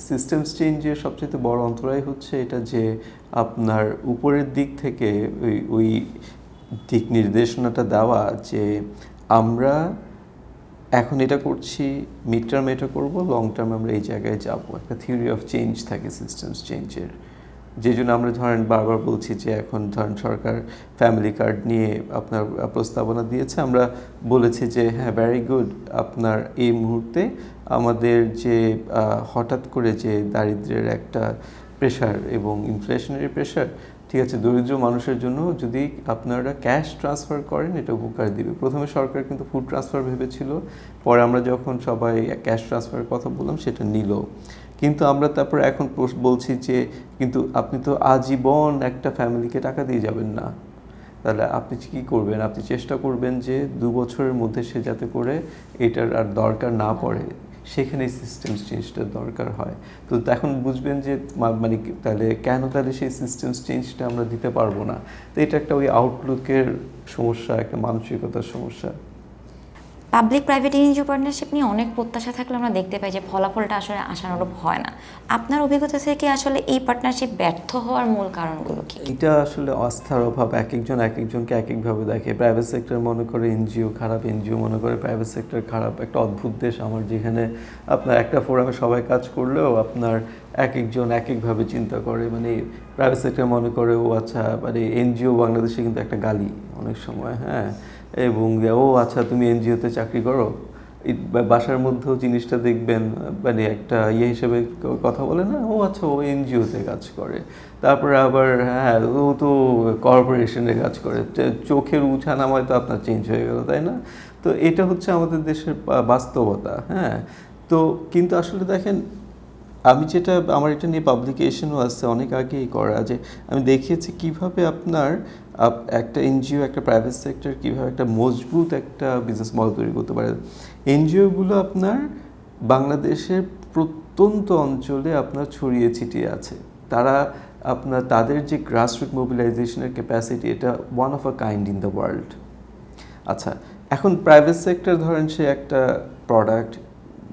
সিস্টেমস চেঞ্জের সবচেয়ে বড় অন্তরায় হচ্ছে এটা যে আপনার উপরের দিক থেকে ওই দিক নির্দেশনাটা দেওয়া যে আমরা এখন এটা করছি, মিড টার্মে এটা করবো, লং টার্মে আমরা এই জায়গায় যাব। একটা থিওরি অফ চেঞ্জ থাকে সিস্টেমস চেঞ্জের। যে জন্য আমরা ধরেন বারবার বলছি যে এখন ধরেন সরকার ফ্যামিলি কার্ড নিয়ে আপনার প্রস্তাবনা দিয়েছে, আমরা বলেছি যে হ্যাঁ ভেরি গুড, আপনার এই মুহূর্তে আমাদের যে হঠাৎ করে যে দারিদ্র্যের একটা প্রেশার এবং ইনফ্লেশনারি প্রেশার, ঠিক আছে, দরিদ্র মানুষের জন্য যদি আপনারা ক্যাশ ট্রান্সফার করেন এটা উপকার দিবে। প্রথমে সরকার কিন্তু ফুড ট্রান্সফার ভেবেছিল, পরে আমরা যখন সবাই ক্যাশ ট্রান্সফারের কথা বললাম সেটা নিল। কিন্তু আমরা তারপর এখন বলছি যে কিন্তু আপনি তো আজীবন একটা ফ্যামিলিকে টাকা দিয়ে যাবেন না, তাহলে আপনি কী করবেন? আপনি চেষ্টা করবেন যে 2 বছরের মধ্যে সে যাতে করে এটার আর দরকার না পড়ে, সেখানে সিস্টেম চেঞ্জটা দরকার হয়। তো এখন বুঝবেন যে মানে তাহলে সেই সিস্টেম চেঞ্জটা আমরা দিতে পারবো না। তো এটা একটা ওই আউটলুকের সমস্যা, একটা মানসিকতার সমস্যা। পাবলিক প্রাইভেট এনজিও পার্টনারশিপ নিয়ে অনেক প্রত্যাশা থাকলে আমরা দেখতে পাই যে ফলাফলটা আসলে আশানুরূপ হয় না। আপনার অভিজ্ঞতা থেকে আসলে এই পার্টনারশিপ ব্যর্থ হওয়ার মূল কারণগুলো কি? এটা আসলে আস্থার অভাব। এক একজনকে এক একভাবে দেখে। প্রাইভেট সেক্টর মনে করে এনজিও খারাপ, এনজিও মনে করে প্রাইভেট সেক্টর খারাপ। একটা অদ্ভুত দেশ আমার, যেখানে আপনার একটা ফোরামে সবাই কাজ করলেও আপনার এক একজন এক একভাবে চিন্তা করে। মানে প্রাইভেট সেক্টর মনে করে ও আচ্ছা, মানে এনজিও বাংলাদেশে কিন্তু একটা গালি অনেক সময়, হ্যাঁ, এবং ও আচ্ছা তুমি এনজিওতে চাকরি করো। বাসার মধ্যেও জিনিসটা দেখবেন মানে একটা হিসেবে কথা বলে না, ও আচ্ছা ও এনজিওতে কাজ করে। তারপরে আবার হ্যাঁ ও তো কর্পোরেশনে কাজ করে, চোখের উঠানামায় তো আপনার চেঞ্জ হয়ে গেল, তাই না? তো এটা হচ্ছে আমাদের দেশের বাস্তবতা, হ্যাঁ। তো কিন্তু আসলে দেখেন, আমি আমার এটা নিয়ে পাবলিকেশনও আসছে অনেক আগেই করা, যে আমি দেখিয়েছি কীভাবে আপনার একটা এনজিও, একটা প্রাইভেট সেক্টর কীভাবে একটা মজবুত একটা বিজনেস মডেল তৈরি করতে পারে। এনজিওগুলো আপনার বাংলাদেশের প্রত্যন্ত অঞ্চলে আপনার ছড়িয়ে ছিটিয়ে আছে। তাদের যে গ্রাসরুট মোবিলাইজেশনের ক্যাপাসিটি, এটা one of a kind in the world. আচ্ছা, এখন প্রাইভেট সেক্টর ধরেন সে একটা প্রোডাক্ট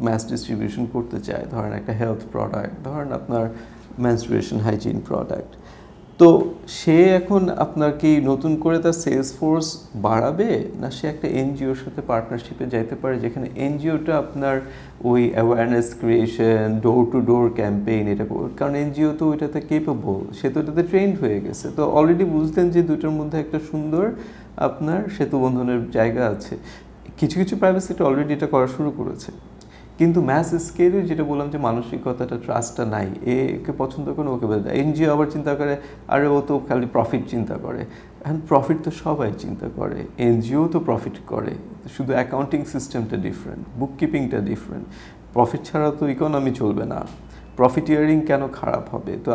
ম্যাস ডিস্ট্রিবিউশন করতে চায়, ধরেন একটা হেলথ প্রোডাক্ট, ধরেন আপনার মেনস্ট্রুয়েশন হাইজিন প্রোডাক্ট। তো সে এখন আপনার কি নতুন করে তার সেলস ফোর্স বাড়াবে, না সে একটা এনজিওর সাথে পার্টনারশিপে যাইতে পারে, যেখানে এনজিওটা আপনার ওই awareness creation, door to door campaign এটা করবে, কারণ এনজিও তো ওইটাতে কেপেবল, সে তো ওইটাতে ট্রেন্ড হয়ে গেছে। তো অলরেডি বুঝতেন যে দুটোর মধ্যে একটা সুন্দর আপনার সেতু বন্ধনের জায়গা আছে। কিছু কিছু প্রাইভেট সেক্টর অলরেডি এটা করা শুরু করেছে, কিন্তু ম্যাস স্কেলে যেটা বললাম যে মানসিকতাটা, ট্রাস্টটা নাই। একে পছন্দ করে ওকে বলে দেয়। এনজিও আবার চিন্তা করে আরে ও তো খালি প্রফিট চিন্তা করে। এখন প্রফিট তো সবাই চিন্তা করে, এনজিও তো প্রফিট করে, শুধু অ্যাকাউন্টিং সিস্টেমটা ডিফারেন্ট, বুক কিপিংটা ডিফারেন্ট। প্রফিট ছাড়া তো ইকোনমি চলবে না। প্রফিটিয়ারিং কেন খারাপ হবে? তো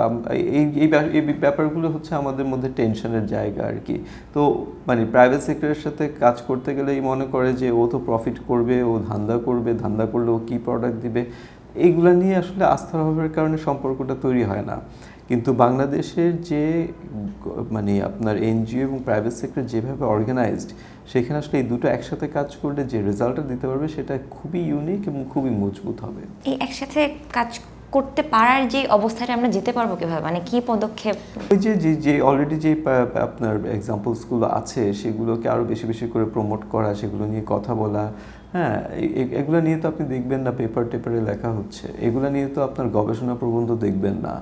এই ব্যাপারগুলো হচ্ছে আমাদের মধ্যে টেনশনের জায়গা আর কি। তো মানে প্রাইভেট সেক্টরের সাথে কাজ করতে গেলেই মনে করে যে ও তো প্রফিট করবে, ও ধান্দা করবে, ধান্দা করলে ও কী প্রোডাক্ট দিবে, এইগুলো নিয়ে আসলে আস্থার অভাবের কারণে সম্পর্কটা তৈরি হয় না। কিন্তু বাংলাদেশের যে মানে আপনার এনজিও এবং প্রাইভেট সেক্টর যেভাবে অর্গানাইজড, সেখানে আসলে এই দুটো একসাথে কাজ করলে যে রেজাল্টটা দিতে পারবে সেটা খুবই ইউনিক এবং খুবই মজবুত হবে। এই একসাথে কাজ করতে পারার যে অবস্থাটা আমরা যেতে পারবো কিভাবে, মানে কি পদক্ষেপ? ওই যে অলরেডি যে আপনার এক্সাম্পলসগুলো আছে সেগুলোকে আরও বেশি বেশি করে প্রমোট করা, সেগুলো নিয়ে কথা বলা, হ্যাঁ, এগুলো নিয়ে তো আপনি দেখবেন না পেপারে লেখা হচ্ছে, এগুলো নিয়ে তো আপনার গবেষণা প্রবন্ধ দেখবেন না।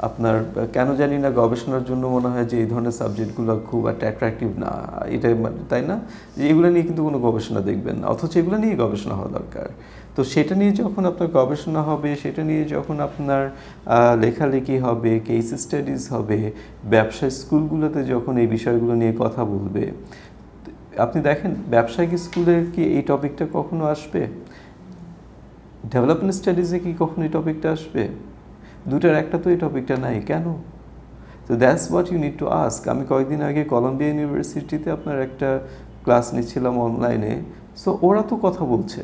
আপনার কেন জানি না গবেষণার জন্য মনে হয় যে এই ধরনের সাবজেক্টগুলো খুব একটা অ্যাট্রাকটিভ না, এটা তাই না? যে এগুলো নিয়ে কিন্তু কোনো গবেষণা দেখবেন না, অথচ এগুলো নিয়ে গবেষণা হওয়া দরকার। তো সেটা নিয়ে যখন আপনার গবেষণা হবে, সেটা নিয়ে যখন আপনার লেখালেখি হবে, কেস স্টাডিজ হবে, ব্যবসায় স্কুলগুলোতে যখন এই বিষয়গুলো নিয়ে কথা বলবে, আপনি দেখেন ব্যবসায়িক স্কুলের কি এই টপিকটা কখনো আসবে? ডেভেলপমেন্ট স্টাডিজে কি কখনো এই টপিকটা আসবে? দুটার একটা তো এই টপিকটা নাই, কেন? তো that's what you need to ask. আমি কয়েকদিন আগে কলম্বিয়া ইউনিভার্সিটিতে আপনার একটা ক্লাস নিচ্ছিলাম অনলাইনে। সো ওরা তো কথা বলছে,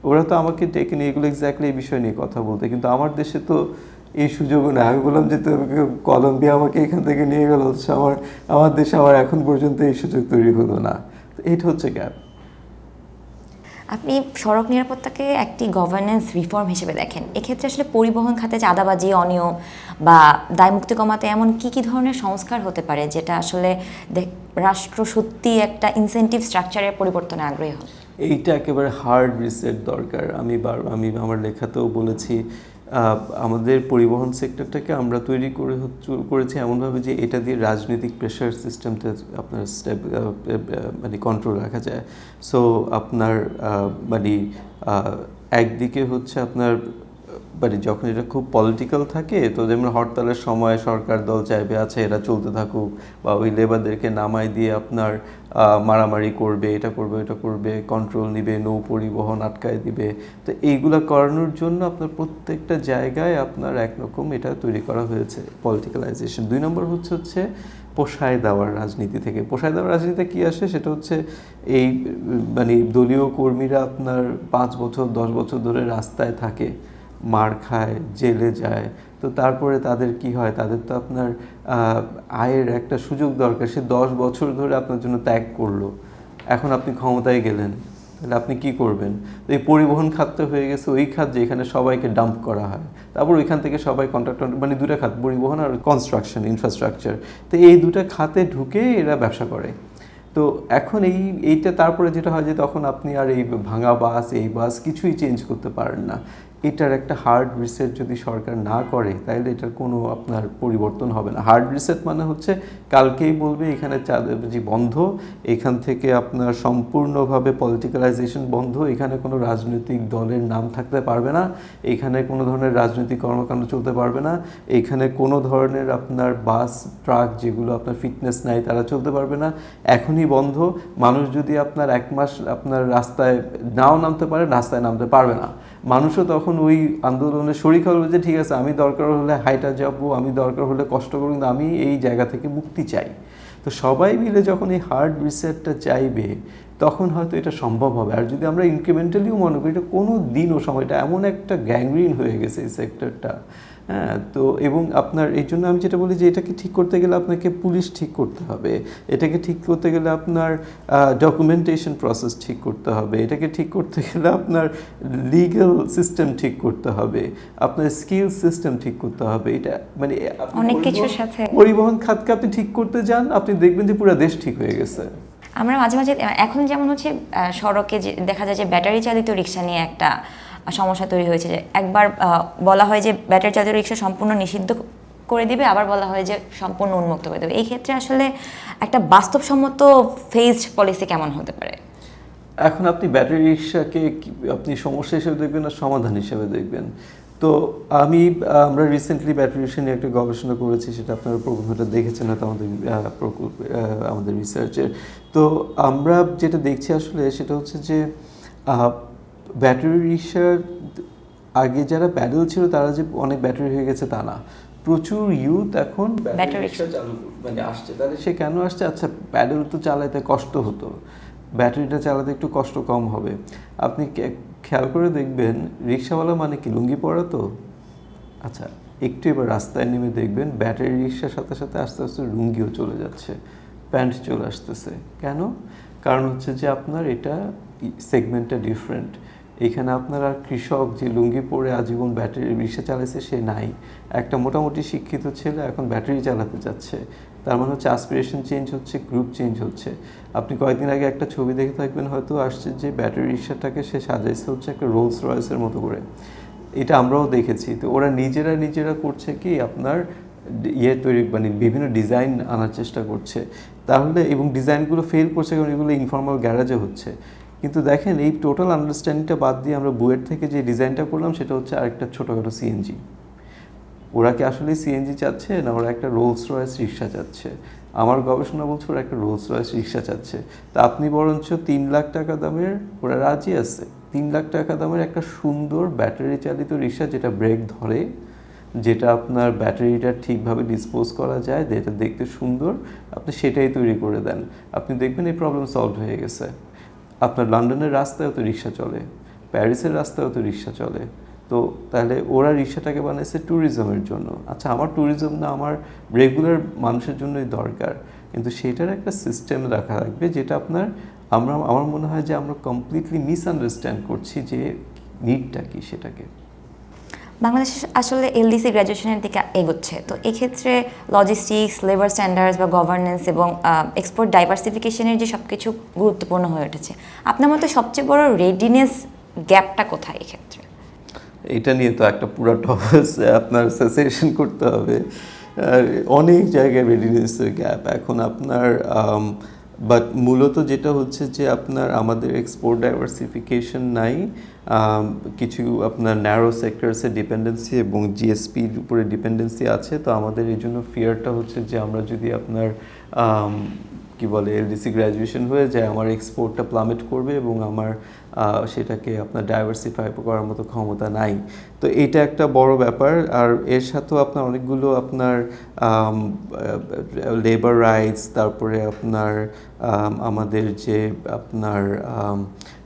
ওরা তো আমাকে ডেকে নিয়ে এগুলো এক্স্যাক্টলি এই বিষয় নিয়ে কথা বলতে, কিন্তু আমার দেশে তো এই সুযোগও না। আমি বললাম যে কলম্বিয়া আমাকে এখান থেকে নিয়ে গেল, আমার দেশে আমার এখন পর্যন্ত এই সুযোগ তৈরি হলো না। তো এইটা হচ্ছে গ্যাপ। আপনি সড়ক নিরাপত্তাকে একটি গভর্নেন্স রিফর্ম হিসেবে দেখেন। এক্ষেত্রে আসলে পরিবহন খাতে চাঁদাবাজি, অনিয়ম বা দায়মুক্তি কমাতে এমন কি ধরনের সংস্কার হতে পারে যেটা আসলে রাষ্ট্র সত্যি একটা ইনসেন্টিভ স্ট্রাকচারের পরিবর্তনে আগ্রহী হবে? এইটা একেবারে হার্ড রিসেট দরকার। আমি আমার লেখাতেও বলেছি, আমাদের পরিবহন সেক্টরটাকে আমরা তৈরি করেছি এমনভাবে যে এটা দিয়ে রাজনৈতিক প্রেশার সিস্টেমটা আপনার মানে কন্ট্রোল রাখা যায়। সো আপনার মানে একদিকে হচ্ছে আপনার মানে যখন এটা খুব পলিটিক্যাল থাকে, তো যেমন হরতালের সময় সরকার দল চাইবে আছে এরা চলতে থাকুক, বা ওই লেবারদেরকে নামাই দিয়ে আপনার মারামারি করবে, এটা করবে ওটা করবে, কন্ট্রোল নিবে, নৌ পরিবহন আটকায় দিবে। তো এইগুলা করানোর জন্য আপনার প্রত্যেকটা জায়গায় আপনার একরকম এটা তৈরি করা হয়েছে পলিটিক্যালাইজেশন। 2 নম্বর হচ্ছে পোষায় দেওয়ার রাজনীতি থেকে। পোষায় দেওয়ার রাজনীতিতে কী আসে, সেটা হচ্ছে এই মানে দলীয় কর্মীরা আপনার 5 বছর 10 বছর ধরে রাস্তায় থাকে, মার খায়, জেলে যায়, তো তারপরে তাদের কি হয়, তাদের তো আপনার আয়ের একটা সুযোগ দরকার। সে 10 বছর ধরে আপনার জন্য ত্যাগ করলো, এখন আপনি ক্ষমতায় গেলেন, তাহলে আপনি কি করবেন? তো এই পরিবহন খাতটা হয়ে গেছে ওই খাত যেখানে সবাইকে ডাম্প করা হয়, তারপর ওইখান থেকে সবাই কন্ট্রাক্টর, মানে 2টা খাত, পরিবহন আর কনস্ট্রাকশন ইনফ্রাস্ট্রাকচার, তো এই 2টা খাতে ঢুকে এরা ব্যবসা করে। তো এখন এইটা তারপরে যেটা হয় যে তখন আপনি আর এই ভাঙা বাস, এই বাস কিছুই চেঞ্জ করতে পারেন না। এটার একটা হার্ড রিসেট যদি সরকার না করে, তাহলে এটার কোনো আপনার পরিবর্তন হবে না। হার্ড রিসেট মানে হচ্ছে কালকেই বলবে এখানে চাঁদাবাজি বন্ধ, এখান থেকে আপনার সম্পূর্ণভাবে পলিটিক্যালাইজেশন বন্ধ, এখানে কোনো রাজনৈতিক দলের নাম থাকতে পারবে না, এখানে কোনো ধরনের রাজনৈতিক কর্মকাণ্ড চলতে পারবে না, এখানে কোনো ধরনের আপনার বাস ট্রাক যেগুলো আপনার ফিটনেস নাই তারা চলতে পারবে না, এখনই বন্ধ। মানুষ যদি আপনার 1 মাস আপনার রাস্তায় নাও নামতে পারে, রাস্তায় নামতে পারবে না। মানুষও তখন ওই আন্দোলনে শরিক হবে যে ঠিক আছে, আমি দরকার হলে হাইটা যাবো, আমি দরকার হলে কষ্ট করবো, কিন্তু আমি এই জায়গা থেকে মুক্তি চাই। তো সবাই মিলে যখন এই হার্ড রিসেটটা চাইবে, তখন হয়তো এটা সম্ভব হবে। আর যদি আমরা ইনক্রিমেন্টালিও মনে করি, এটা কোনো দিনও সময়টা এমন একটা গ্যাংগ্রিন হয়ে গেছে এই সেক্টরটা, হ্যাঁ। তো এবং আপনার এই জন্য আমি যেটা বলি যে এটাকে ঠিক করতে গেলে আপনাকে পুলিশ ঠিক করতে হবে, এটাকে ঠিক করতে গেলে আপনার ডকুমেন্টেশন প্রসেস ঠিক করতে হবে, এটাকে ঠিক করতে গেলে আপনার লিগ্যাল সিস্টেম ঠিক করতে হবে, আপনার স্কিল সিস্টেম ঠিক করতে হবে। এটা মানে অনেক কিছুর সাথে পরিবহন খাতকে আপনি ঠিক করতে যান, আপনি দেখবেন যে পুরো দেশ ঠিক হয়ে গেছে। আমরা মাঝে মাঝে এখন যেমন হচ্ছে সড়কে যে দেখা যায় যে ব্যাটারি চালিত রিক্সা নিয়ে একটা সমস্যা তৈরি হয়েছে, যে একবার বলা হয় যে ব্যাটারি চালিত রিক্সা সম্পূর্ণ নিষিদ্ধ করে দিবে, আবার বলা হয় যে সম্পূর্ণ উন্মুক্ত করে দেবে। এই ক্ষেত্রে আসলে একটা বাস্তবসম্মত ফেজড পলিসি কেমন হতে পারে? এখন আপনি ব্যাটারি রিক্সাকে আপনি সমস্যা হিসেবে দেখবেন না সমাধান হিসেবে দেখবেন? তো আমরা রিসেন্টলি ব্যাটারি রিক্সা নিয়ে একটা গবেষণা করেছি, সেটা আপনারা প্রকল্পটা দেখেছেন হয়তো আমাদের রিসার্চের। তো আমরা যেটা দেখছি আসলে সেটা হচ্ছে যে ব্যাটারি রিক্সার আগে যারা প্যাডেল ছিল তারা যে অনেক ব্যাটারি হয়ে গেছে তা না, প্রচুর ইউথ এখন ব্যাটারি রিক্সা চালু মানে আসছে। তাহলে সে কেন আসছে? আচ্ছা, প্যাডেল তো চালাতে কষ্ট হতো, ব্যাটারিটা চালাতে একটু কষ্ট কম হবে। আপনি খেয়াল করে দেখবেন রিক্সাওয়ালা মানে কি লুঙ্গি পরা তো? আচ্ছা, একটু এবার রাস্তায় নেমে দেখবেন ব্যাটারি রিক্সার সাথে সাথে আস্তে আস্তে লুঙ্গিও চলে যাচ্ছে, প্যান্ট চলে আসতেছে। কেন? কারণ হচ্ছে যে আপনার এটা সেগমেন্টটা ডিফারেন্ট। এখানে আপনার আর কৃষক যে লুঙ্গি পরে আজীবন ব্যাটারি রিক্সা চালাইছে সে নাই। একটা মোটামুটি শিক্ষিত ছেলে এখন ব্যাটারি চালাতে যাচ্ছে। তার মানে হচ্ছে অ্যাসপিরেশন চেঞ্জ হচ্ছে, গ্রুপ চেঞ্জ হচ্ছে। আপনি কয়েকদিন আগে একটা ছবি দেখে থাকবেন হয়তো, আসছে যে ব্যাটারি রিক্সাটাকে সে সাজাইছে হচ্ছে একটা রোলস রয়েসের মতো করে। এটা আমরাও দেখেছি। তো ওরা নিজেরা করছে কি আপনার তৈরি মানে বিভিন্ন ডিজাইন আনার চেষ্টা করছে, তাহলে এবং ডিজাইনগুলো ফেল করছে কারণ এগুলো ইনফর্মাল গ্যারাজে হচ্ছে। কিন্তু দেখেন এই টোটাল আন্ডারস্ট্যান্ডিংটা বাদ দিয়ে আমরা বুয়েট থেকে যে ডিজাইনটা করলাম সেটা হচ্ছে আরেকটা ছোটোখাটো সিএনজি। ওরা কি আসলে সিএনজি চাচ্ছে না ওরা একটা রোলস রয়েস রিক্সা চাচ্ছে? আমার গবেষণা বলছে ওরা একটা রোলস রয়েস রিক্সা চাচ্ছে। তা আপনি বরঞ্চ 3 লাখ টাকা দামের, ওরা রাজি আছে 3 লাখ টাকা দামের একটা সুন্দর ব্যাটারি চালিত রিক্সা যেটা ব্রেক ধরে, যেটা আপনার ব্যাটারিটা ঠিকভাবে ডিসপোজ করা যায়, যেটা দেখতে সুন্দর, আপনি সেটাই তৈরি করে দেন। আপনি দেখবেন এই প্রবলেম সলভ হয়ে গেছে। আপনার লন্ডনের রাস্তায়ও তো রিক্সা চলে, প্যারিসের রাস্তায়ও তো রিক্সা চলে। তো তাহলে ওরা রিক্সাটাকে বানাইছে ট্যুরিজমের জন্য। আচ্ছা, আমার ট্যুরিজম না, আমার রেগুলার মানুষের জন্যই দরকার, কিন্তু সেটার একটা সিস্টেম রাখা লাগবে যেটা আপনার আমার মনে হয় যে আমরা কমপ্লিটলি মিসআন্ডারস্ট্যান্ড করছি যে নিডটা কি সেটাকে। বাংলাদেশ আসলে এলডিসি গ্র্যাজুয়েশনের দিকে এগোচ্ছে, তো এক্ষেত্রে লজিস্টিক্স, লেবার স্ট্যান্ডার্ডস বা গভর্নেন্স এবং এক্সপোর্ট ডাইভার্সিফিকেশনের যে সব কিছু গুরুত্বপূর্ণ হয়ে উঠেছে, আপনার মতে সবচেয়ে বড় রেডিনেস গ্যাপটা কোথায় এক্ষেত্রে? এটা নিয়ে তো একটা পুরো টপিক আপনার সেশন করতে হবে। আর অনেক জায়গায় রেডিনেসের গ্যাপ এখন আপনার, বাট মূলত যেটা হচ্ছে যে আপনার আমাদের এক্সপোর্ট ডাইভার্সিফিকেশন নাই, কিছু আপনার ন্যারো সেক্টরসের ডিপেন্ডেন্সি এবং জিএসপির উপরে ডিপেন্ডেন্সি আছে। তো আমাদের এই জন্য ফিয়ারটা হচ্ছে যে আমরা যদি আপনার কি বলে এলডিসি গ্র্যাজুয়েশন হয়ে যায়, আমার এক্সপোর্টটা প্লামেট করবে এবং আমার সেটাকে আপনার ডাইভার্সিফাই করার মতো ক্ষমতা নাই। তো এটা একটা বড় ব্যাপার। আর এর সাথেও আপনার অনেকগুলো আপনার লেবার রাইটস, তারপরে আপনার আমাদের যে আপনার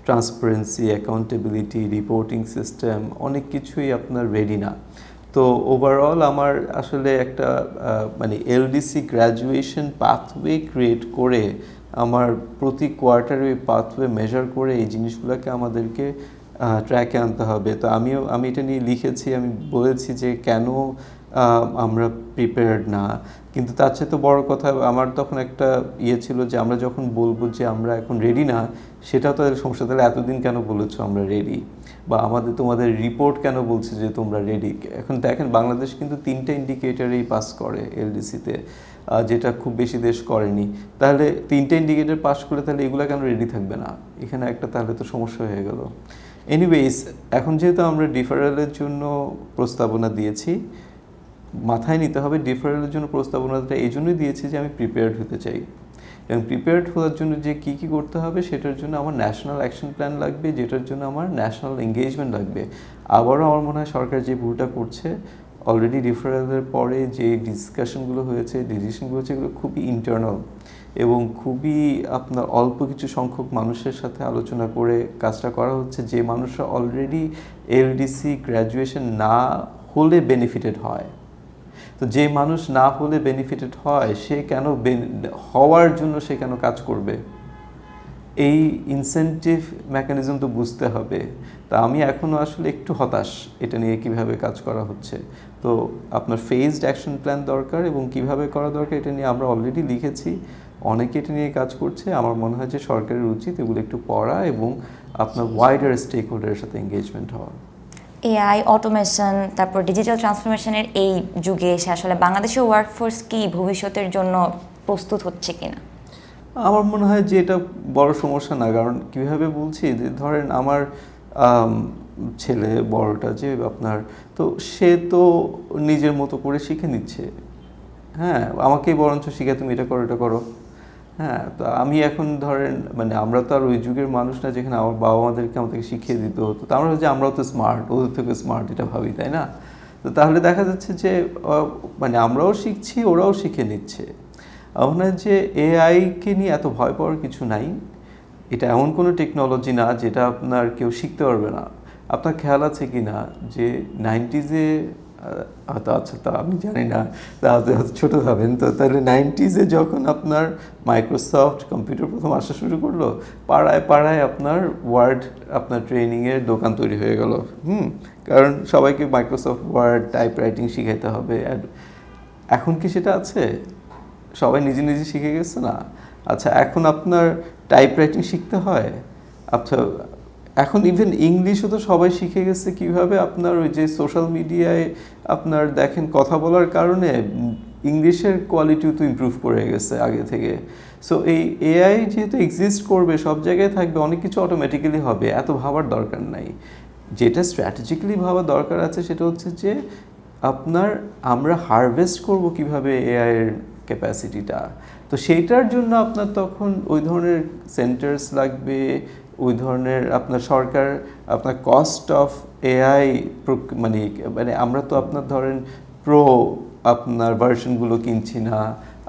ট্রান্সপারেন্সি, অ্যাকাউন্টেবিলিটি, রিপোর্টিং সিস্টেম অনেক কিছুই আপনার রেডি না। তো ওভারঅল আমার আসলে একটা মানে এলডিসি গ্র্যাজুয়েশন পাথওয়ে ক্রিয়েট করে আমার প্রতি কোয়ার্টারে ওই পাথওয়ে মেজার করে এই জিনিসগুলোকে আমাদেরকে ট্র্যাকে আনতে হবে। তো আমি এটা নিয়ে লিখেছি, আমি বলেছি যে কেন আমরা প্রিপেয়ার্ড না। কিন্তু তার চেয়ে তো বড় কথা আমার তখন একটা ছিল যে আমরা যখন বলবো যে আমরা এখন রেডি না, সেটাও তাদের সমস্যা। তাহলে এতদিন কেন বলেছো আমরা রেডি, বা তোমাদের রিপোর্ট কেন বলছে যে তোমরা রেডি। এখন দেখেন বাংলাদেশ কিন্তু 3টা ইন্ডিকেটরেই পাস করে এলডিসিতে, যেটা খুব বেশি দেশ করেনি। তাহলে 3টা ইন্ডিকেটর পাস করে তাহলে এগুলো কেন রেডি থাকবে না? এখানে একটা তাহলে তো সমস্যা হয়ে গেল। এনিওয়েজ, এখন যেহেতু আমরা ডিফারেলের জন্য প্রস্তাবনা দিয়েছি, মাথায় নিতে হবে ডিফারেলের জন্য প্রস্তাবনাটা এই জন্যই দিয়েছি যে আমি প্রিপেয়ার্ড হতে চাই। এবং প্রিপেয়ার্ড হওয়ার জন্য যে কী কী করতে হবে সেটার জন্য আমার ন্যাশনাল অ্যাকশন প্ল্যান লাগবে, যেটার জন্য আমার ন্যাশনাল এঙ্গেজমেন্ট লাগবে। আবারও আমার মনে হয় সরকার যে ভুলটা করছে, অলরেডি রিফারেলের পরে যে ডিসকাশনগুলো হয়েছে, ডিসিশনগুলো হচ্ছে, এগুলো খুবই ইন্টারনাল এবং খুবই আপনার অল্প কিছু সংখ্যক মানুষের সাথে আলোচনা করে কাজটা করা হচ্ছে, যে মানুষরা অলরেডি এলডিসি গ্র্যাজুয়েশন না হলে বেনিফিটেড হয়। তো যে মানুষ না হলে বেনিফিটেড হয়, সে কেন হওয়ার জন্য সে কেন কাজ করবে? এই ইনসেন্টিভ মেকানিজম তো বুঝতে হবে। তা আমি এখনও আসলে একটু হতাশ এটা নিয়ে কিভাবে কাজ করা হচ্ছে। তো আপনার ফেজড অ্যাকশন প্ল্যান দরকার এবং কিভাবে করা দরকার এটা নিয়ে আমরা অলরেডি লিখেছি, অনেকে এটা নিয়ে কাজ করছে। আমার মনে হয় যে সরকারের উচিত এগুলো একটু পড়া এবং আপনার ওয়াইডার স্টেক হোল্ডারের সাথে এঙ্গেজমেন্ট হওয়া। এআই, অটোমেশন, তারপর ডিজিটাল ট্রান্সফরমেশনের এই যুগে এসে আসলে বাংলাদেশের ওয়ার্কফোর্স কি ভবিষ্যতের জন্য প্রস্তুত হচ্ছে কিনা? আমার মনে হয় যে এটা বড় সমস্যা না। কারণ কীভাবে বলছি, যে ধরেন আমার ছেলে বড়টা যে আপনার, তো সে তো নিজের মতো করে শিখে নিচ্ছে। হ্যাঁ, আমাকেই বরঞ্চ শিখে তুমি এটা করো, এটা করো। হ্যাঁ, তো আমি এখন ধরেন মানে আমরা তো আর ওই যুগের মানুষ না যেখানে আমার বাবা মাদেরকে আমাদেরকে শিখিয়ে দিতে হতো। তো আমরা যে আমরাও তো স্মার্ট, ওদের থেকে স্মার্ট এটা ভাবি, তাই না? তো তাহলে দেখা যাচ্ছে যে মানে আমরাও শিখছি, ওরাও শিখে নিচ্ছে। আমার মনে হয় যে এআইকে নিয়ে এত ভয় পাওয়ার কিছু নাই। এটা এমন কোনো টেকনোলজি না যেটা আপনার কেউ শিখতে পারবে না। আপনার খেয়াল আছে কি না যে 90s-এ আচ্ছা তা আমি জানি না, ছোটো হবেন তো, তাহলে 90s-এ যখন আপনার মাইক্রোসফট কম্পিউটার প্রথম আসা শুরু করলো, পাড়ায় পাড়ায় আপনার ওয়ার্ড আপনার ট্রেনিংয়ের দোকান তৈরি হয়ে গেল। কারণ সবাইকে মাইক্রোসফট ওয়ার্ড টাইপ রাইটিং শিখাইতে হবে। এখন কি সেটা আছে? সবাই নিজে নিজে শিখে গেছে না? আচ্ছা, এখন আপনার টাইপ রাইটিং শিখতে হয়। আচ্ছা, এখন ইভেন ইংলিশও তো সবাই শিখে গেছে। কিভাবে আপনার ওই যে সোশ্যাল মিডিয়ায় আপনার দেখেন কথা বলার কারণে ইংলিশের কোয়ালিটিও তো ইমপ্রুভ করে গেছে আগে থেকে। সো এই এআই যেহেতু এক্সিস্ট করবে, সব জায়গায় থাকবে, অনেক কিছু অটোমেটিক্যালি হবে, এত ভাবার দরকার নাই। যেটা স্ট্র্যাটেজিক্যালি ভাবার দরকার আছে সেটা হচ্ছে যে আপনার আমরা হারভেস্ট করব কিভাবে এআইয়ের ক্যাপাসিটিটা। তো সেইটার জন্য আপনার তখন ওই ধরনের সেন্টার্স লাগবে, ওই ধরনের আপনার সরকার আপনার কস্ট অফ এআই মানে আমরা তো আপনার ধরেন আপনার ভার্সনগুলো কিনছি না,